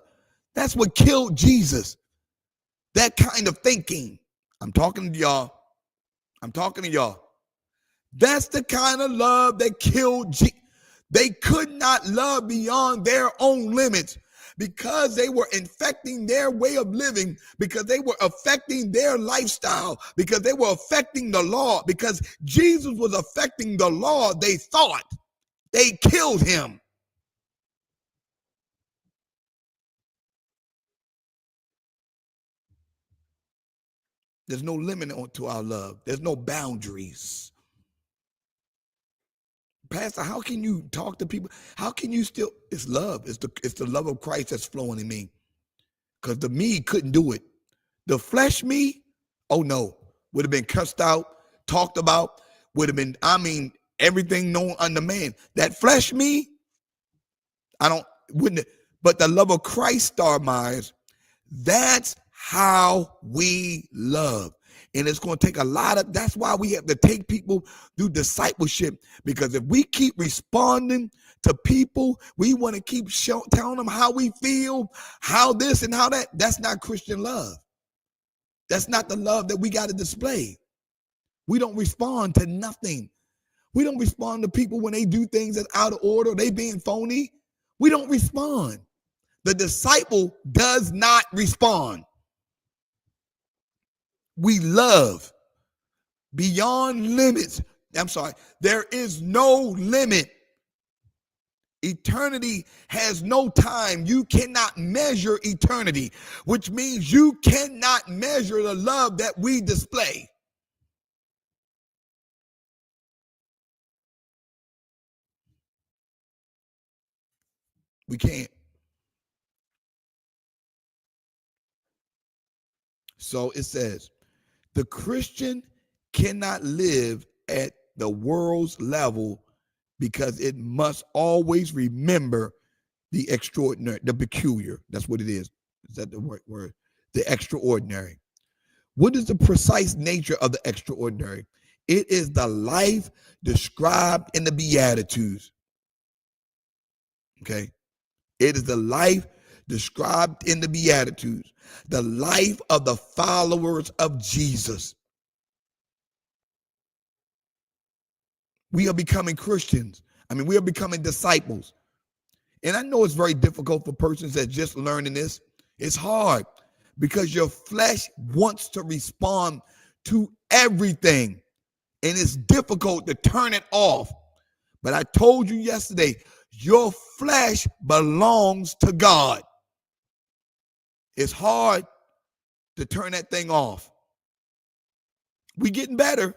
That's what killed Jesus. That kind of thinking. I'm talking to y'all. That's the kind of love that killed Jesus. They could not love beyond their own limits because they were infecting their way of living, because they were affecting their lifestyle, because they were affecting the law, because Jesus was affecting the law. They thought they killed him. There's no limit to our love. There's no boundaries. Pastor, how can you talk to people? How can you still? It's love. It's the love of Christ that's flowing in me. Because the me couldn't do it. The flesh me, oh no, would have been cussed out, talked about, would have been, everything known under man. That flesh me, I don't, wouldn't, but the love of Christ, star Myers, that's how we love. And it's going to take a lot of, that's why we have to take people through discipleship. Because if we keep responding to people, we want to keep telling them how we feel, how this and how that, that's not Christian love. That's not the love that we got to display. We don't respond to nothing. We don't respond to people when they do things that's out of order, they being phony. We don't respond. The disciple does not respond. We love beyond limits. I'm sorry. There is no limit. Eternity has no time. You cannot measure eternity, which means you cannot measure the love that we display. We can't. So it says, the Christian cannot live at the world's level because it must always remember the extraordinary, the peculiar. That's what it is. Is that the word? The extraordinary. What is the precise nature of the extraordinary? It is the life described in the Beatitudes. Okay. It is the life described in the Beatitudes, the life of the followers of Jesus. We are becoming Christians. We are becoming disciples. And I know it's very difficult for persons that just learning this. It's hard because your flesh wants to respond to everything. And it's difficult to turn it off. But I told you yesterday, your flesh belongs to God. It's hard to turn that thing off. We're getting better.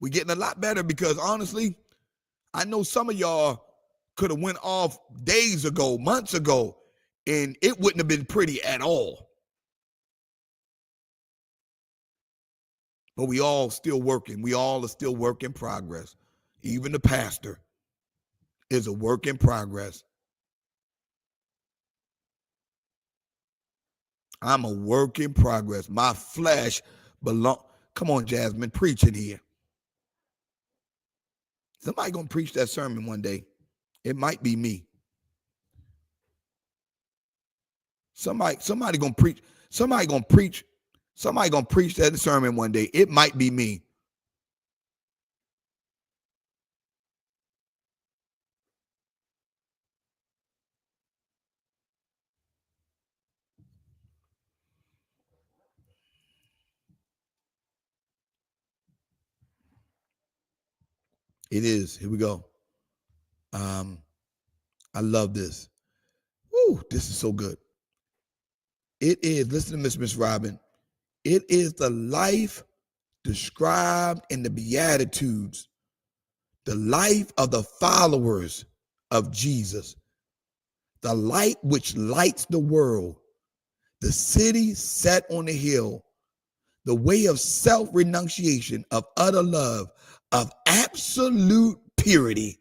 We're getting a lot better because honestly, I know some of y'all could have went off days ago, months ago, and it wouldn't have been pretty at all. But we all still working. We all are still work in progress. Even the pastor is a work in progress. I'm a work in progress. My flesh belong. Come on, Jasmine, preaching here. Somebody gonna preach that sermon one day. It might be me. Somebody gonna preach. Somebody gonna preach. Somebody gonna preach that sermon one day. It might be me. It is. Here we go. I love this. Woo, this is so good. It is, listen to Miss Robin. It is the life described in the Beatitudes, the life of the followers of Jesus, the light which lights the world, the city set on the hill, the way of self-renunciation, of utter love, of absolute purity.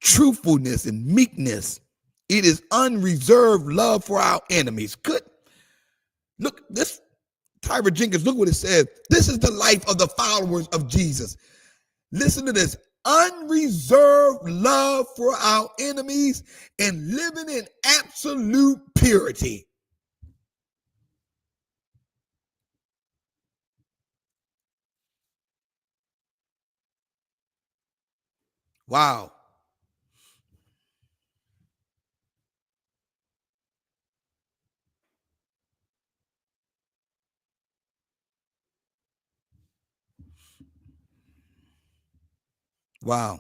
Truthfulness and meekness. It is unreserved love for our enemies. Good. Look, this Tyra Jenkins, look what it says. This is the life of the followers of Jesus. Listen to this. Unreserved love for our enemies and living in absolute purity. Wow. Wow.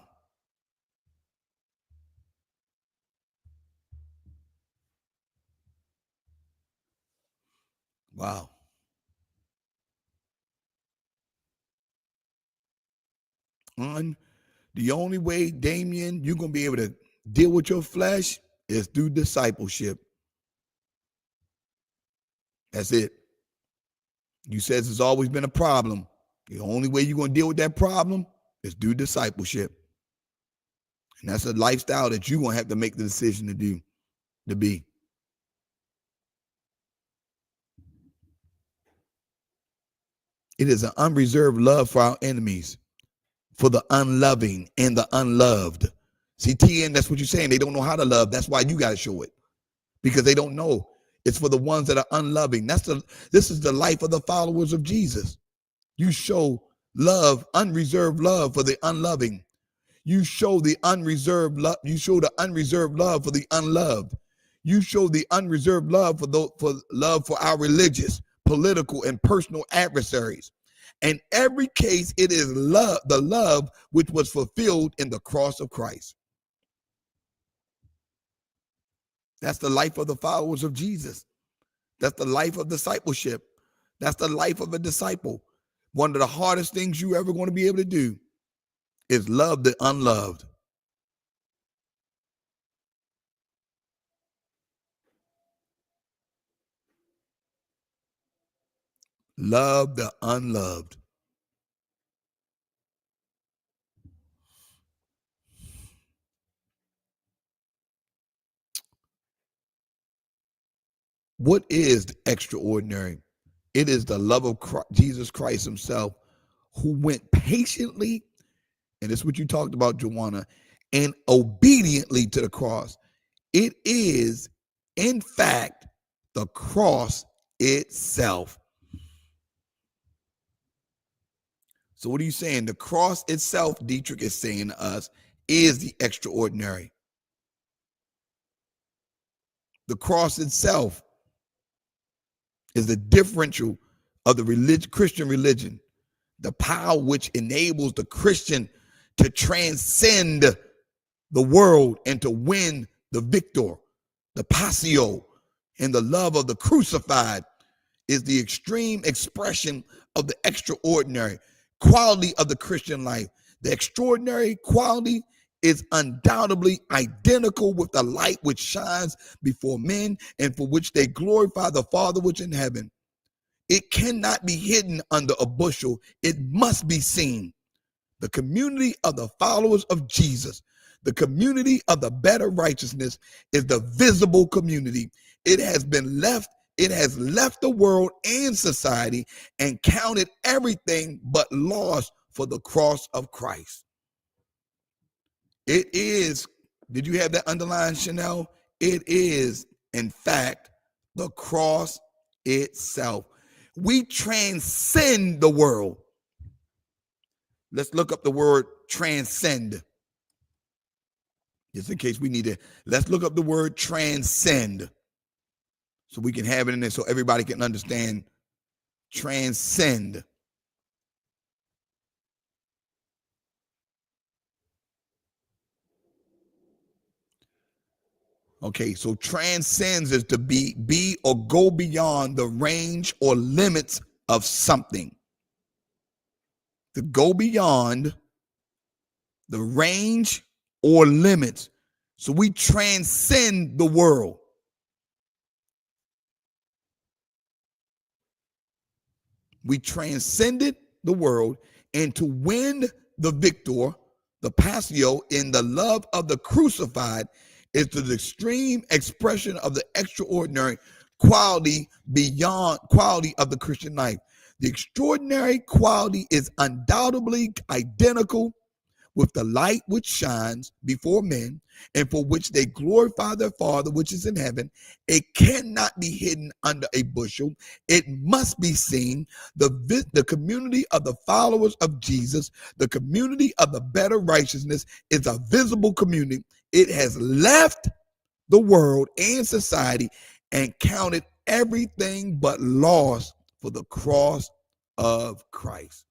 Wow. The only way, Damien, you're going to be able to deal with your flesh is through discipleship. That's it. You says it's always been a problem. The only way you're going to deal with that problem is through discipleship. And that's a lifestyle that you're going to have to make the decision to be. It is an unreserved love for our enemies, for the unloving and the unloved. See, TN, that's what you're saying. They don't know how to love. That's why you got to show it, because they don't know. It's for the ones that are unloving. This is the life of the followers of Jesus. You show love, unreserved love for the unloving. You show the unreserved love. You show the unreserved love for the unloved. You show the unreserved love for our religious, political, and personal adversaries. In every case, it is love, the love which was fulfilled in the cross of Christ. That's the life of the followers of Jesus. That's the life of discipleship. That's the life of a disciple. One of the hardest things you ever going to be able to do is love the unloved. Love the unloved. What is extraordinary? It is the love of Christ, Jesus Christ himself, who went patiently, and this is what you talked about, Joanna, and obediently to the cross. It is, in fact, the cross itself. So what are you saying? The cross itself, Dietrich is saying to us, is the extraordinary. The cross itself is the differential of the Christian religion, the power which enables the Christian to transcend the world and to win the victor, the passio, and the love of the crucified is the extreme expression of the extraordinary quality of the Christian life. The extraordinary quality is undoubtedly identical with the light which shines before men and for which they glorify the Father which in heaven. It cannot be hidden under a bushel. It must be seen. The community of the followers of Jesus, the community of the better righteousness, is the visible community. It has left the world and society and counted everything but loss for the cross of Christ. It is, did you have that underlined, Chanel? It is, in fact, the cross itself. We transcend the world. Let's look up the word transcend. Just in case we need to, let's look up the word transcend so we can have it in there so everybody can understand. Transcend. Okay, so transcends is to be or go beyond the range or limits of something. To go beyond the range or limits. So we transcend the world. We transcended the world, and to win the victor, the passio, in the love of the crucified is the extreme expression of the extraordinary quality beyond quality of the Christian life. The extraordinary quality is undoubtedly identical with the light which shines before men and for which they glorify their Father which is in heaven. It cannot be hidden under a bushel. It must be seen. The community of the followers of Jesus, the community of the better righteousness, is a visible community. It has left the world and society and counted everything but loss for the cross of Christ.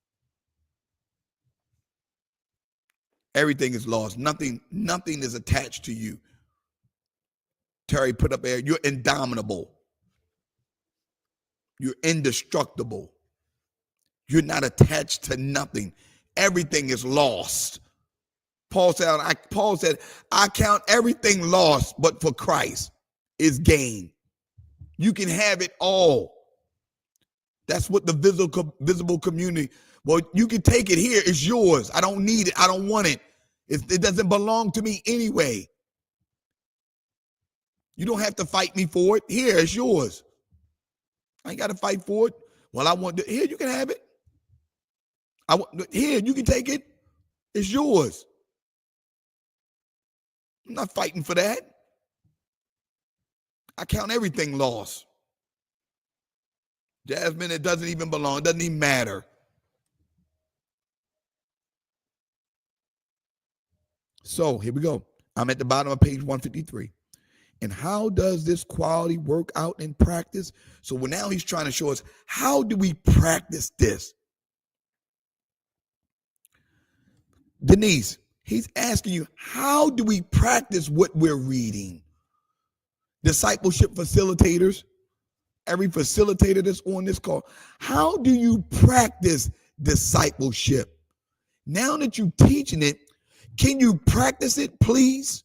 Everything is lost. Nothing is attached to you. Terry put up there, you're indomitable. You're indestructible. You're not attached to nothing. everything is lost. Paul said, I count everything lost, but for Christ is gain. You can have it all. That's what the visible community, well, you can take it here. It's yours. I don't need it. I don't want it. It doesn't belong to me anyway. You don't have to fight me for it. Here, it's yours. I ain't got to fight for it. Well, I want it. Here, you can have it. Here, you can take it. It's yours. I'm not fighting for that. I count everything lost. Jasmine, it doesn't even belong. It doesn't even matter. So here we go. I'm at the bottom of page 153. And how does this quality work out in practice? So now he's trying to show us, how do we practice this? Denise, he's asking you, how do we practice what we're reading? Discipleship facilitators, every facilitator that's on this call, how do you practice discipleship? Now that you're teaching it, can you practice it, please?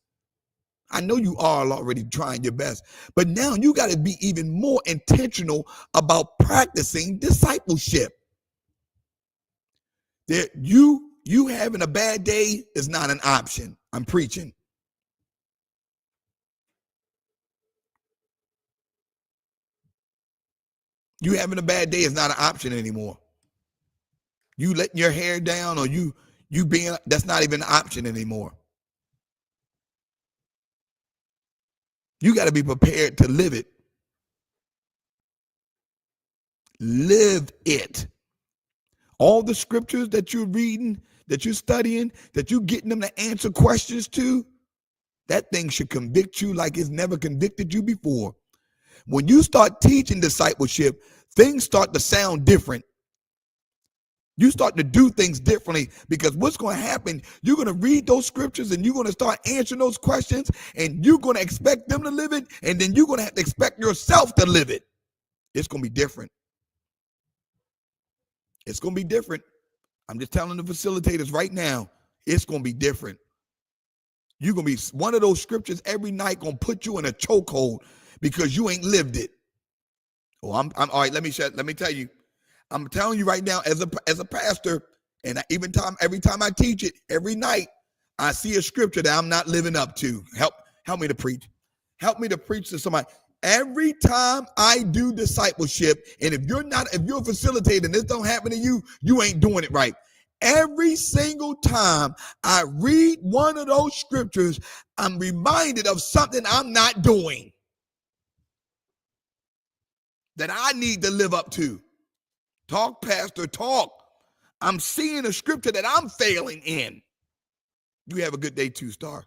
I know you are already trying your best, but now you got to be even more intentional about practicing discipleship. You having a bad day is not an option. I'm preaching. You having a bad day is not an option anymore. You letting your hair down or you being, that's not even an option anymore. You got to be prepared to live it. Live it. All the scriptures that you're reading, that you're studying, that you're getting them to answer questions to, that thing should convict you like it's never convicted you before. When you start teaching discipleship, things start to sound different. You start to do things differently, because what's going to happen, you're going to read those scriptures and you're going to start answering those questions, and you're going to expect them to live it, and then you're going to have to expect yourself to live it. It's going to be different. It's going to be different. I'm just telling the facilitators right now, it's going to be different. You're going to be one of those scriptures every night going to put you in a chokehold because you ain't lived it. Oh, I'm all right. Let me tell you. I'm telling you right now, as a pastor, and every time I teach it, every night, I see a scripture that I'm not living up to. Help me to preach. Help me to preach to somebody. Every time I do discipleship, and if you're a facilitator and this don't happen to you, you ain't doing it right. Every single time I read one of those scriptures, I'm reminded of something I'm not doing that I need to live up to. Talk, pastor, talk. I'm seeing a scripture that I'm failing in. You have a good day too, Star.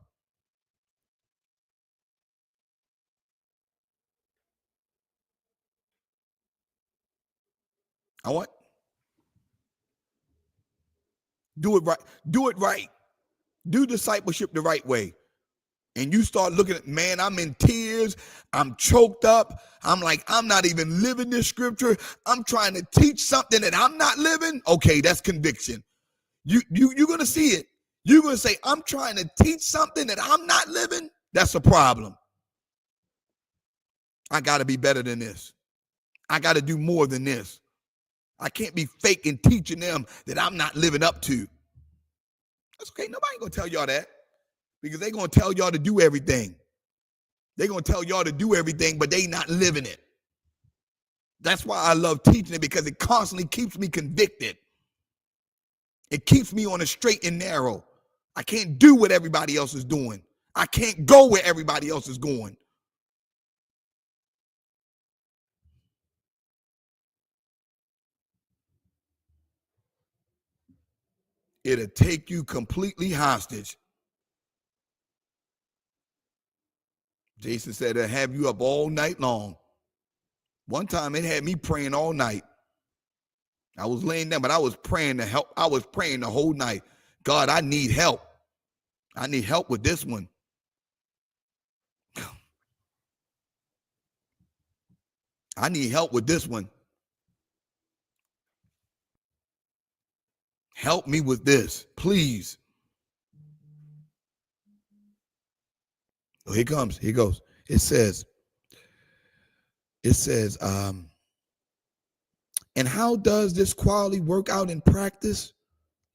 I what? Do it right. Do it right. Do discipleship the right way. And you start looking at, man, I'm in tears. I'm choked up. I'm like, I'm not even living this scripture. I'm trying to teach something that I'm not living. Okay, that's conviction. You're going to see it. You're going to say, I'm trying to teach something that I'm not living. That's a problem. I got to be better than this. I got to do more than this. I can't be fake and teaching them that I'm not living up to. That's okay. Nobody going to tell y'all that, because they're going to tell y'all to do everything. They're going to tell y'all to do everything, but they not living it. That's why I love teaching it, because it constantly keeps me convicted. It keeps me on a straight and narrow. I can't do what everybody else is doing. I can't go where everybody else is going. It'll take you completely hostage. Jason said it'll have you up all night long. One time it had me praying all night. I was laying down, but I was praying to help. I was praying the whole night. God, I need help. I need help with this one. I need help with this one. Help me with this, please. Oh, here comes. Here goes. It says, and how does this quality work out in practice?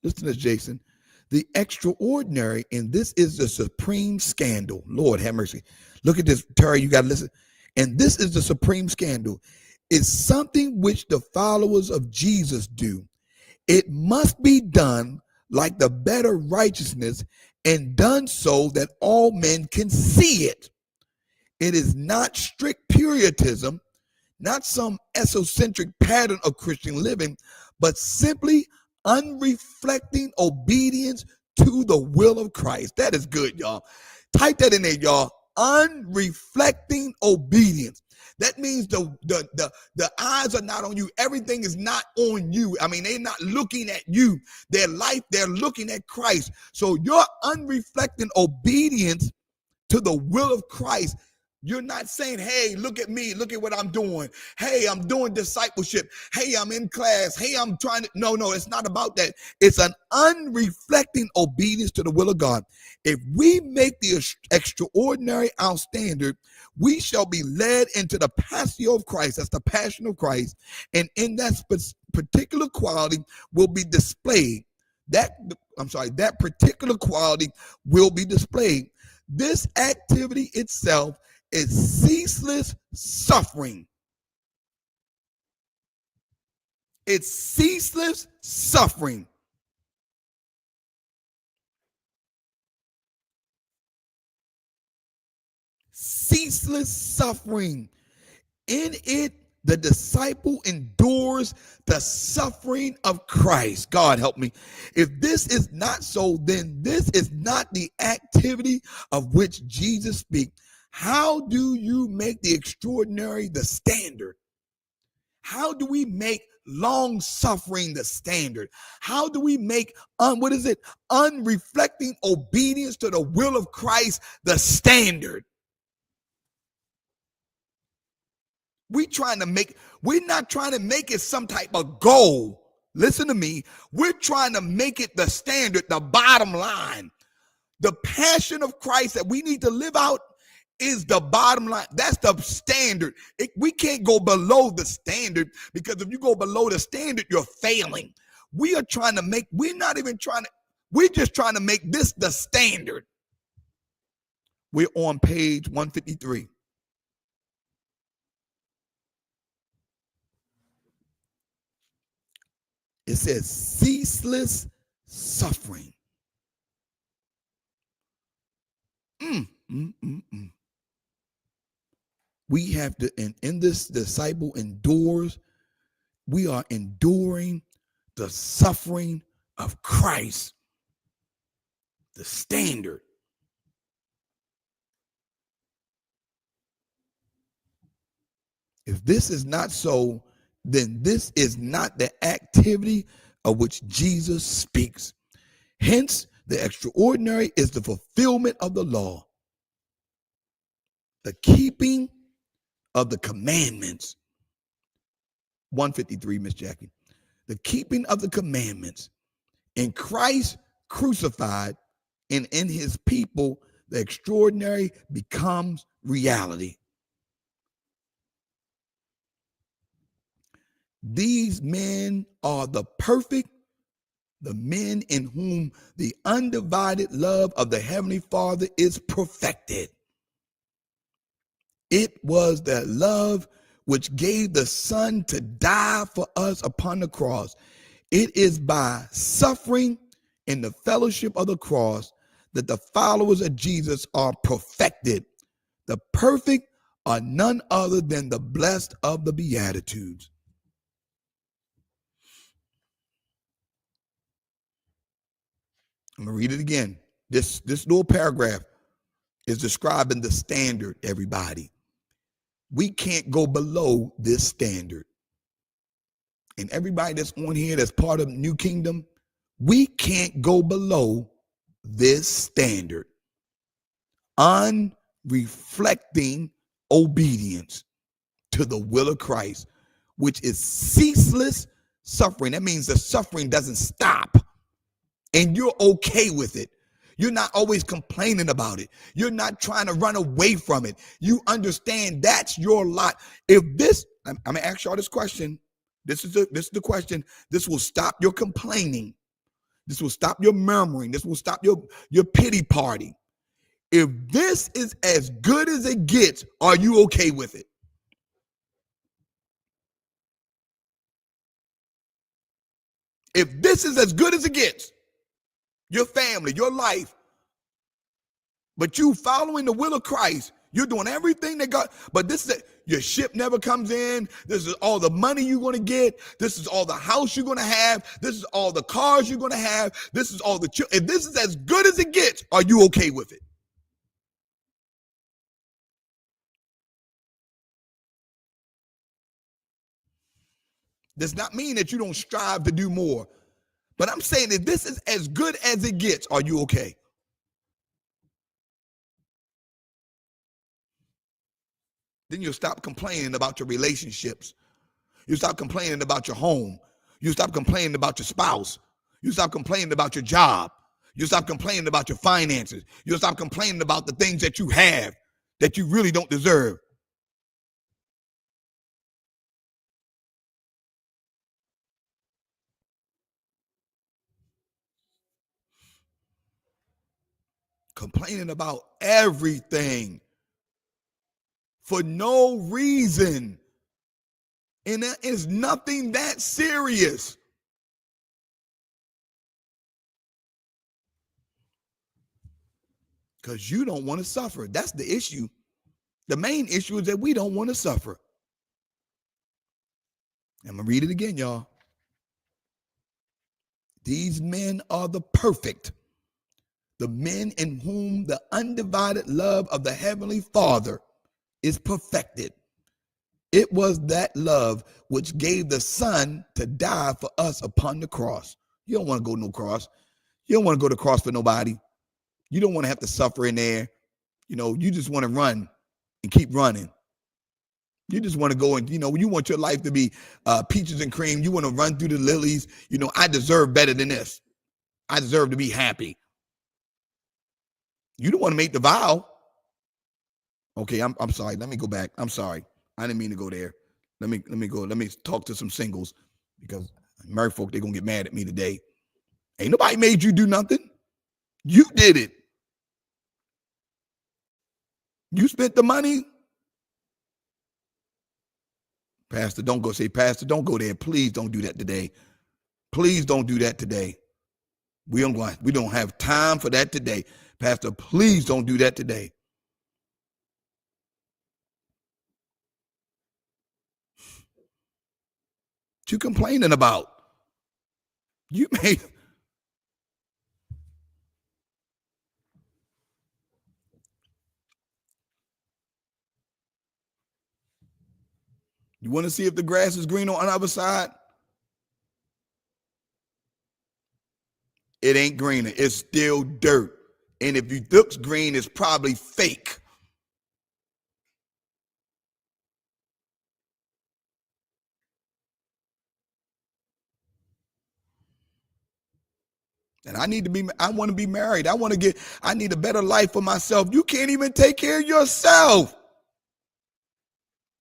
Listen to this, Jason. The extraordinary, and this is the supreme scandal. Lord have mercy. Look at this, Terry. You got to listen. And this is the supreme scandal. It's something which the followers of Jesus do. It must be done like the better righteousness, and done so that all men can see it. It is not strict Puritanism, not some esocentric pattern of Christian living, but simply unreflecting obedience to the will of Christ. That is good, y'all. Type that in there, y'all. Unreflecting obedience. That means the eyes are not on you. Everything is not on you. I mean, they're not looking at you. Their life, they're looking at Christ. So your unreflecting obedience to the will of Christ. You're not saying, hey, look at me. Look at what I'm doing. Hey, I'm doing discipleship. Hey, I'm in class. Hey, I'm trying to. No, it's not about that. It's an unreflecting obedience to the will of God. If we make the extraordinary our standard, we shall be led into the passio of Christ. That's the passion of Christ. And in that particular quality will be displayed. That particular quality will be displayed. This activity itself is ceaseless suffering. It's ceaseless suffering. Ceaseless suffering. In it, the disciple endures the suffering of Christ. God help me. If this is not so, then this is not the activity of which Jesus speaks. How do you make the extraordinary the standard? How do we make long suffering the standard? How do we make unreflecting obedience to the will of Christ the standard? We're not trying to make it some type of goal. Listen to me. We're trying to make it the standard, the bottom line. The passion of Christ that we need to live out is the bottom line. That's the standard. We can't go below the standard, because if you go below the standard, you're failing. We're just trying to make this the standard. We're on page 153. It says ceaseless suffering. We have to, in this disciple endures, we are enduring the suffering of Christ, the standard. If this is not so, then this is not the activity of which Jesus speaks. Hence, the extraordinary is the fulfillment of the law, the keeping of the commandments. 153, Miss Jackie. The keeping of the commandments. In Christ crucified and in his people, the extraordinary becomes reality. These men are the perfect, the men in whom the undivided love of the Heavenly Father is perfected. It was that love which gave the Son to die for us upon the cross. It is by suffering in the fellowship of the cross that the followers of Jesus are perfected. The perfect are none other than the blessed of the Beatitudes. I'm going to read it again. This little paragraph is describing the standard, everybody. We can't go below this standard. And everybody that's on here that's part of New Kingdom, we can't go below this standard. Unreflecting obedience to the will of Christ, which is ceaseless suffering. That means the suffering doesn't stop. and you're okay with it. You're not always complaining about it. You're not trying to run away from it. You understand that's your lot. If this, I'm gonna ask y'all this question. This is the question. This will stop your complaining. This will stop your murmuring. This will stop your pity party. If this is as good as it gets, are you okay with it? If this is as good as it gets, your family, your life, but you following the will of Christ, you're doing everything that God, but this is your ship never comes in. This is all the money you're going to get. This is all the house you're going to have. This is all the cars you're going to have. This is all the, if this is as good as it gets, are you okay with it? Does not mean that you don't strive to do more. But I'm saying that this is as good as it gets. Are you okay? Then you'll stop complaining about your relationships. You stop complaining about your home. You stop complaining about your spouse. You stop complaining about your job. You stop complaining about your finances. You stop complaining about the things that you have that you really don't deserve. Complaining about everything for no reason. And there is nothing that serious. Because you don't want to suffer. That's the issue. The main issue is that we don't want to suffer. I'm going to read it again, y'all. These men are the men in whom the undivided love of the Heavenly Father is perfected. It was that love which gave the Son to die for us upon the cross. You don't want to go to no cross. You don't want to go to the cross for nobody. You don't want to have to suffer in there. You just want to run and keep running. You just want to go and, you want your life to be peaches and cream. You want to run through the lilies. I deserve better than this. I deserve to be happy. You don't want to make the vow. Okay, I'm sorry. Let me go back. I'm sorry. I didn't mean to go there. Let me go. Let me talk to some singles because married folk, they're gonna get mad at me today. Ain't nobody made you do nothing. You did it. You spent the money. Pastor, don't go say, Pastor, don't go there. Please don't do that today. Please don't do that today. We don't have time for that today. Pastor, please don't do that today. What you complaining about? You made. You want to see if the grass is green on the other side? It ain't greener. It's still dirt. And if it looks green, it's probably fake. And I want to be married. I need a better life for myself. You can't even take care of yourself.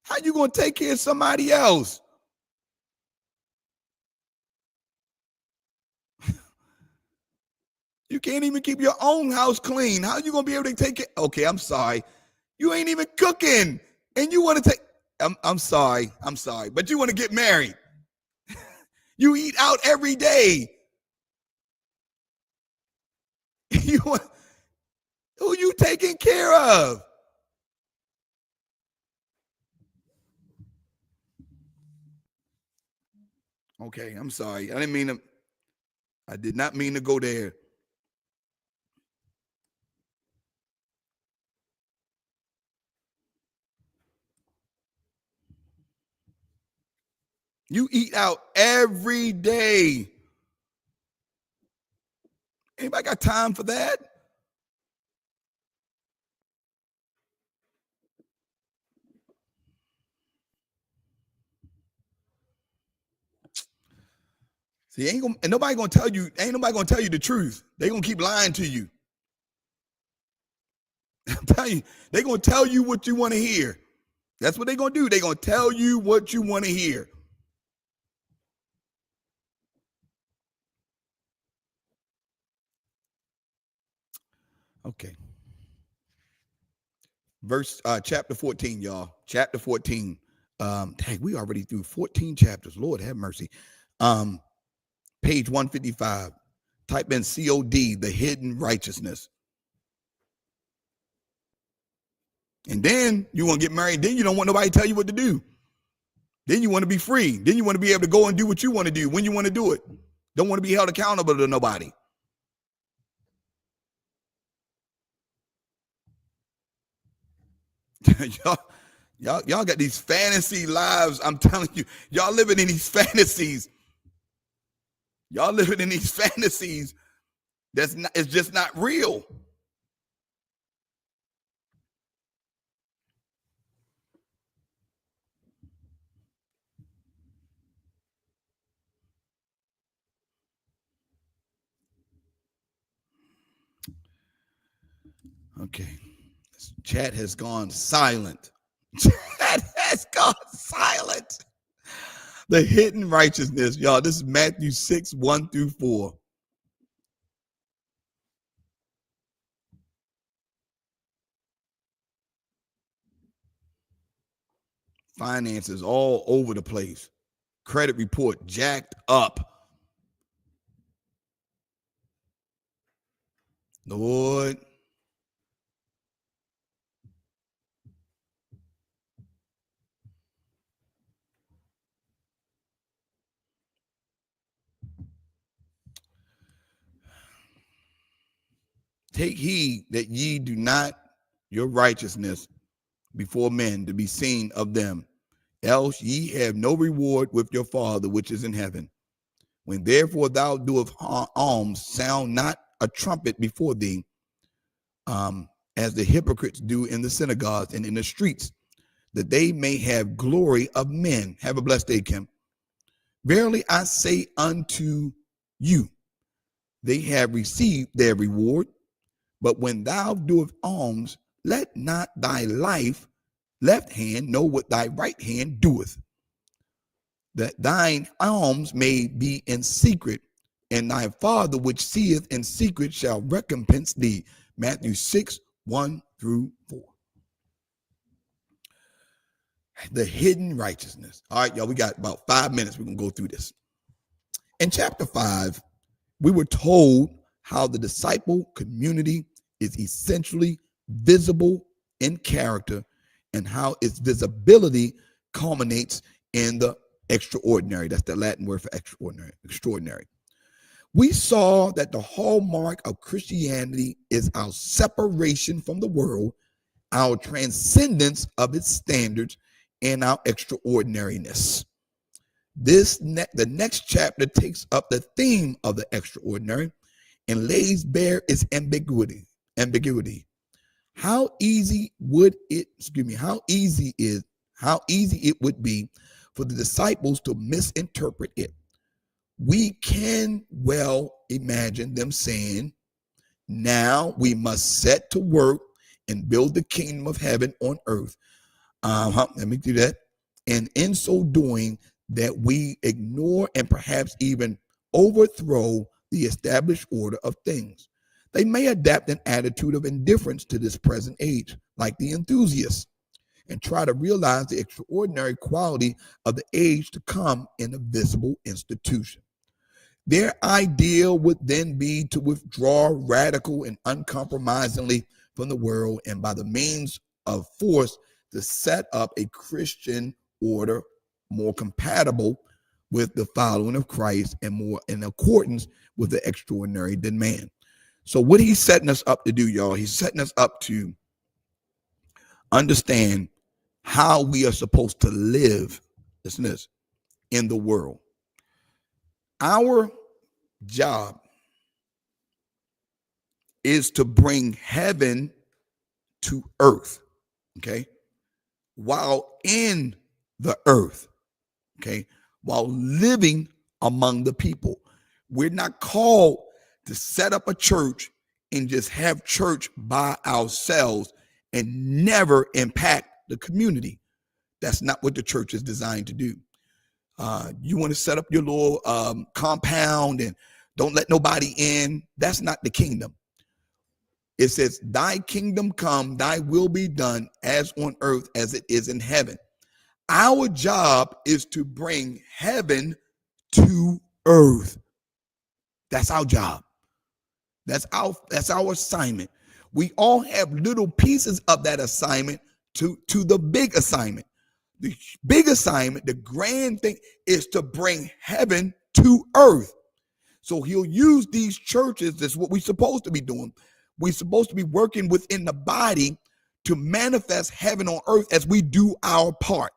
How you going to take care of somebody else? You can't even keep your own house clean. How you going to be able to take it? Okay, I'm sorry. You ain't even cooking. And you want to take, I'm sorry. I'm sorry. But you want to get married. You eat out every day. You want, who you taking care of? Okay, I'm sorry. I did not mean to go there. You eat out every day. Anybody got time for that? See, ain't nobody gonna tell you the truth. They gonna keep lying to you. I'm telling you, they gonna tell you what you want to hear. That's what they gonna do. They gonna tell you what you want to hear. Okay. Chapter 14, y'all. Chapter 14. Dang, we already through 14 chapters. Lord have mercy. Page 155. Type in COD, the hidden righteousness. And then you want to get married. Then you don't want nobody to tell you what to do. Then you want to be free. Then you want to be able to go and do what you want to do when you want to do it. Don't want to be held accountable to nobody. y'all got these fantasy lives. I'm telling you, y'all living in these fantasies. Y'all living in these fantasies. It's just not real. Okay. This chat has gone silent. Chat has gone silent. The hidden righteousness, y'all. This is Matthew 6, 1 through 4. Finances all over the place. Credit report jacked up. Lord. Take heed that ye do not your righteousness before men to be seen of them, else ye have no reward with your Father which is in heaven. When therefore thou doest alms, sound not a trumpet before thee, as the hypocrites do in the synagogues and in the streets, that they may have glory of men. Have a blessed day, Kim. Verily I say unto you, they have received their reward. But when thou doest alms, let not thy left hand know what thy right hand doeth, that thine alms may be in secret, and thy Father which seeth in secret shall recompense thee. Matthew 6, 1 through 4. The hidden righteousness. All right, y'all, we got about 5 minutes. We're going to go through this. In chapter 5, we were told how the disciple community is essentially visible in character and how its visibility culminates in the extraordinary. That's the Latin word for extraordinary. We saw that the hallmark of Christianity is our separation from the world, our transcendence of its standards, and our extraordinariness. The next chapter takes up the theme of the extraordinary and lays bare its ambiguity. How easy it would be for the disciples to misinterpret it. We can well imagine them saying, now we must set to work and build the kingdom of heaven on earth. Let me do that. And in so doing, that we ignore and perhaps even overthrow the established order of things. They may adapt an attitude of indifference to this present age, like the enthusiasts, and try to realize the extraordinary quality of the age to come in a visible institution. Their ideal would then be to withdraw radical and uncompromisingly from the world, and by the means of force to set up a Christian order more compatible with the following of Christ and more in accordance with the extraordinary demand. So what he's setting us up to do, y'all, he's setting us up to understand how we are supposed to live, listen to this, in the world. Our job is to bring heaven to earth, okay? While in the earth, okay? While living among the people. We're not called to set up a church and just have church by ourselves and never impact the community. That's not what the church is designed to do. You want to set up your little compound and don't let nobody in. That's not the kingdom. It says, thy kingdom come, thy will be done as on earth as it is in heaven. Our job is to bring heaven to earth. That's our job. That's our assignment. We all have little pieces of that assignment to the big assignment. The big assignment, the grand thing, is to bring heaven to earth. So he'll use these churches. That's what we're supposed to be doing. We're supposed to be working within the body to manifest heaven on earth as we do our part.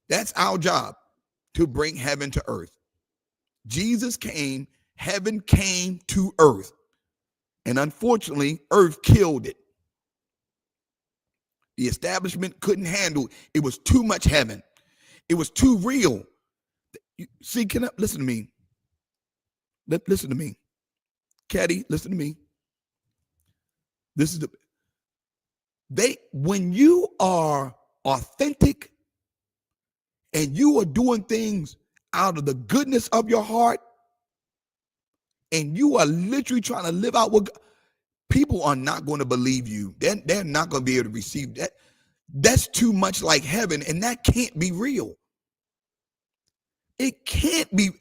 That's our job, to bring heaven to earth. Jesus came, heaven came to earth. And unfortunately, earth killed it. The establishment couldn't handle it. It was too much heaven. It was too real. See, listen to me. Listen to me. Caddy, listen to me. When you are authentic and you are doing things out of the goodness of your heart, and you are literally trying to live out what God, people are not going to believe you. They're not going to be able to receive that. That's too much like heaven, and that can't be real. It can't be.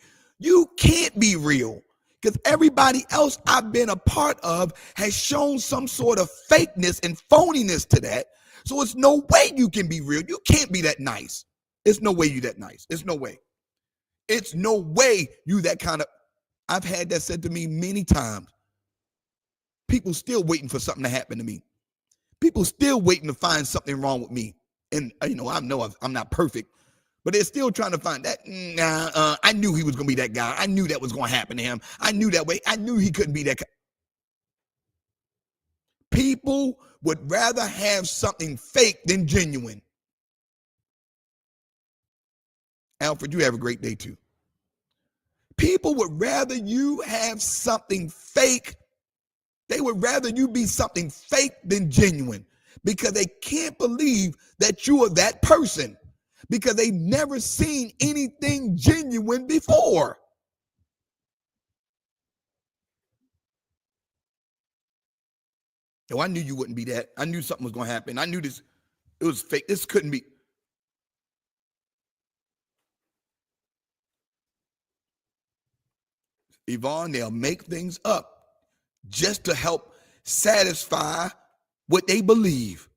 You can't be real, because everybody else I've been a part of has shown some sort of fakeness and phoniness to that. So it's no way you can be real. You can't be that nice. It's no way you that nice. It's no way. It's no way you that kind of. I've had that said to me many times. People still waiting for something to happen to me. People still waiting to find something wrong with me. And, I know I'm not perfect, but they're still trying to find that. I knew he was going to be that guy. I knew that was going to happen to him. I knew that way. I knew he couldn't be that guy. People would rather have something fake than genuine. Alfred, you have a great day too. People would rather you have something fake. They would rather you be something fake than genuine, because they can't believe that you are that person, because they've never seen anything genuine before. Oh, I knew you wouldn't be that. I knew something was going to happen. I knew this. It was fake. This couldn't be. Yvonne, they'll make things up just to help satisfy what they believe.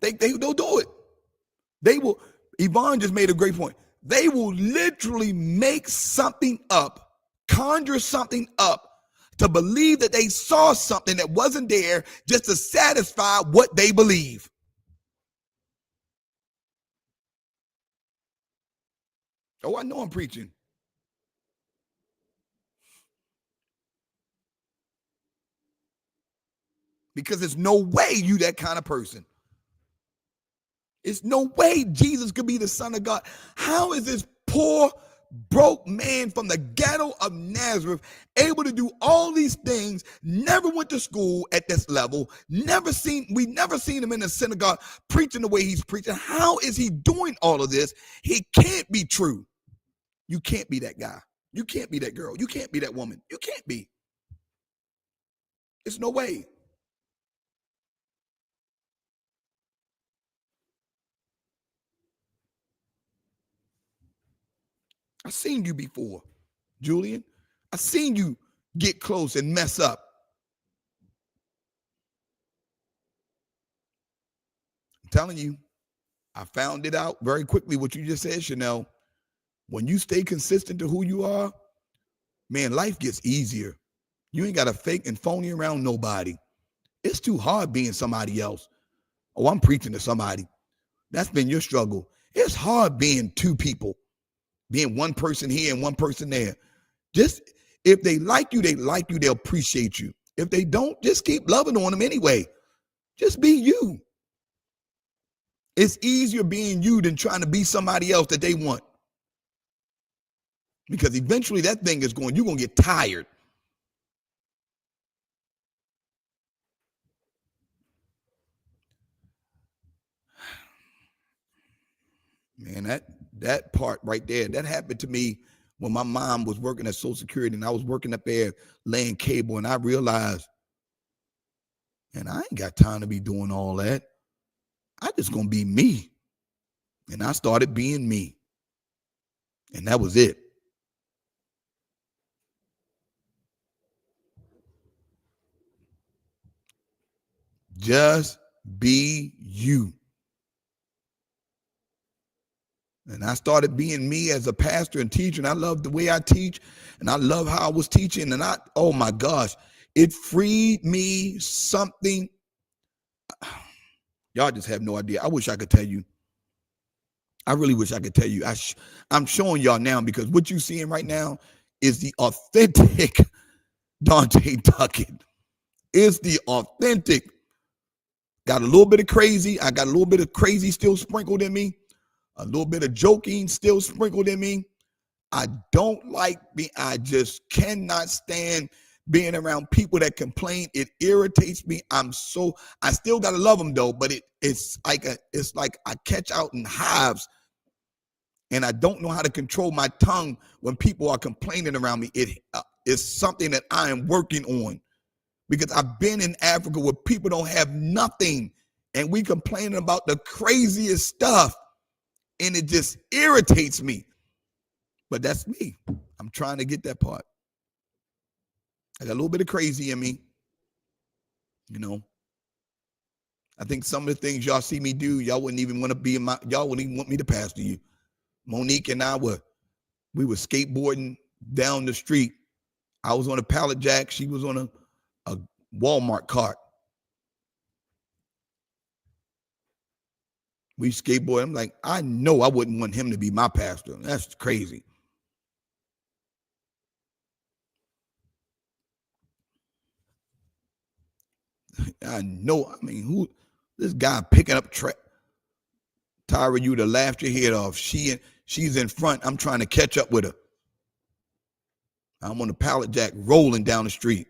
They'll do it. They will. Yvonne just made a great point. They will literally make something up, conjure something up to believe that they saw something that wasn't there, just to satisfy what they believe. Oh, I know I'm preaching. Because there's no way you that kind of person. It's no way Jesus could be the Son of God. How is this poor, broke man from the ghetto of Nazareth able to do all these things? Never went to school at this level. We never seen him in the synagogue preaching the way he's preaching. How is he doing all of this? He can't be true. You can't be that guy. You can't be that girl. You can't be that woman. You can't be. It's no way. I've seen you before, Julian. I've seen you get close and mess up. I'm telling you, I found it out very quickly what you just said, Chanel. When you stay consistent to who you are, man, life gets easier. You ain't got to fake and phony around nobody. It's too hard being somebody else. Oh, I'm preaching to somebody. That's been your struggle. It's hard being two people, being one person here and one person there. Just if they like you, they'll appreciate you. If they don't, just keep loving on them anyway. Just be you. It's easier being you than trying to be somebody else that they want. Because eventually that thing is going, you're going to get tired. Man, that part right there, that happened to me when my mom was working at Social Security and I was working up there laying cable, and I realized, and I ain't got time to be doing all that. I just gonna be me. And I started being me. And that was it. Just be you. And I started being me as a pastor and teacher. And I love the way I teach. And I love how I was teaching. And oh my gosh, it freed me something. Y'all just have no idea. I wish I could tell you. I really wish I could tell you. I'm showing y'all now, because what you're seeing right now is the authentic Dante Duckett. It's the authentic. Got a little bit of crazy. I got a little bit of crazy still sprinkled in me. A little bit of joking still sprinkled in me. I don't like me. I just cannot stand being around people that complain. It irritates me. I still gotta love them though, but it's like I catch out in hives, and I don't know how to control my tongue when people are complaining around me. It is something that I am working on, because I've been in Africa where people don't have nothing, and we complaining about the craziest stuff, and it just irritates me. But that's me. I'm trying to get that part. I got a little bit of crazy in me. I think some of the things y'all see me do, y'all wouldn't even want to be y'all wouldn't even want me to pastor you. Monique and we were skateboarding down the street. I was on a pallet jack. She was on a Walmart cart. We skateboard. I'm like, I know I wouldn't want him to be my pastor. That's crazy. I know. I mean, this guy picking up Tyra, you to laugh your head off. She's in front. I'm trying to catch up with her. I'm on the pallet jack rolling down the street.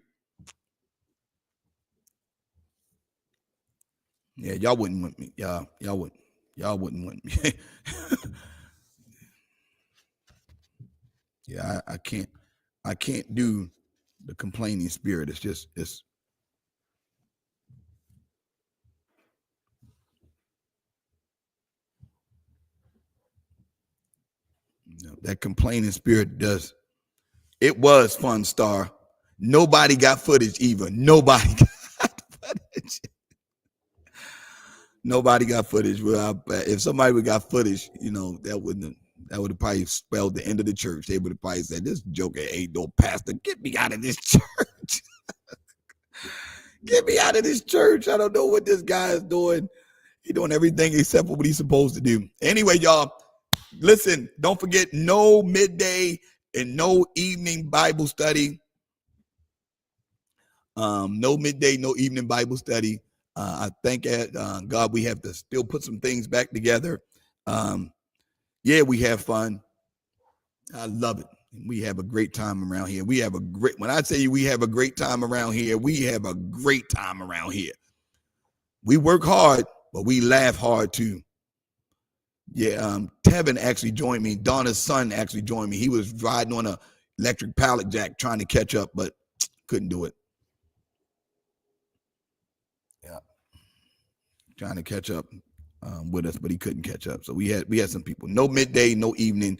Yeah, y'all wouldn't want me. Y'all wouldn't want me. Yeah, I can't do the complaining spirit. It's that complaining spirit does. It was fun, Star. Nobody got footage either. Nobody got footage. Nobody got footage. Well, if somebody would got footage, that would have probably spelled the end of the church. They would have probably said, "This joker ain't no pastor. Get me out of this church. Get me out of this church. I don't know what this guy is doing. He's doing everything except for what he's supposed to do." Anyway, y'all, listen, don't forget, no midday and no evening Bible study. No midday, no evening Bible study. I thank God we have to still put some things back together. Yeah, we have fun. I love it. We have a great time around here. When I say we have a great time around here, we have a great time around here. We work hard, but we laugh hard too. Yeah, Tevin actually joined me. Donna's son actually joined me. He was riding on a electric pallet jack trying to catch up, but couldn't do it. Yeah, trying to catch up with us, but he couldn't catch up. So we had some people. No midday, no evening.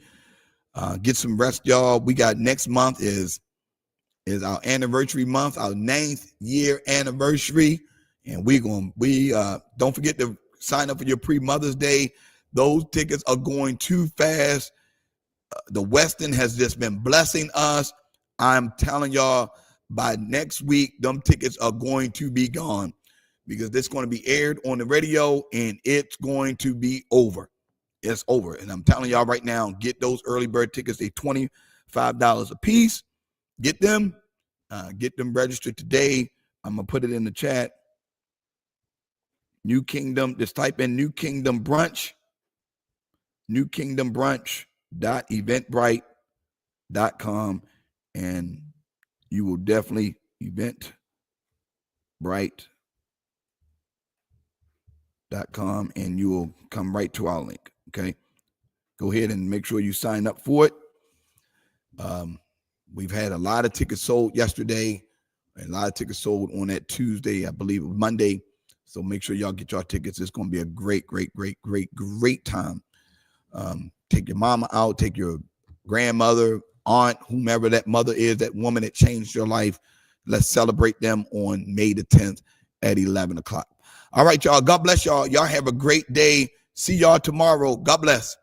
Get some rest, y'all. We got next month is our anniversary month, our 9th year anniversary, and we don't forget to sign up for your pre-Mother's Day. Those tickets are going too fast. The Westin has just been blessing us. I'm telling y'all, by next week, them tickets are going to be gone, because this is going to be aired on the radio and it's going to be over. It's over. And I'm telling y'all right now, get those early bird tickets. They're $25 a piece. Get them registered today. I'm going to put it in the chat. New Kingdom. Just type in New Kingdom Brunch. newkingdombrunch.eventbrite.com, and you will definitely eventbrite.com, and you will come right to our link. Okay, go ahead and make sure you sign up for it. We've had a lot of tickets sold yesterday, and a lot of tickets sold on that Tuesday, I believe it was Monday. So make sure y'all get your tickets. It's going to be a great time. Take your mama out, take your grandmother, aunt, whomever that mother is, that woman that changed your life. Let's celebrate them on May the 10th at 11 o'clock. All right, y'all. God bless y'all. Y'all have a great day. See y'all tomorrow. God bless.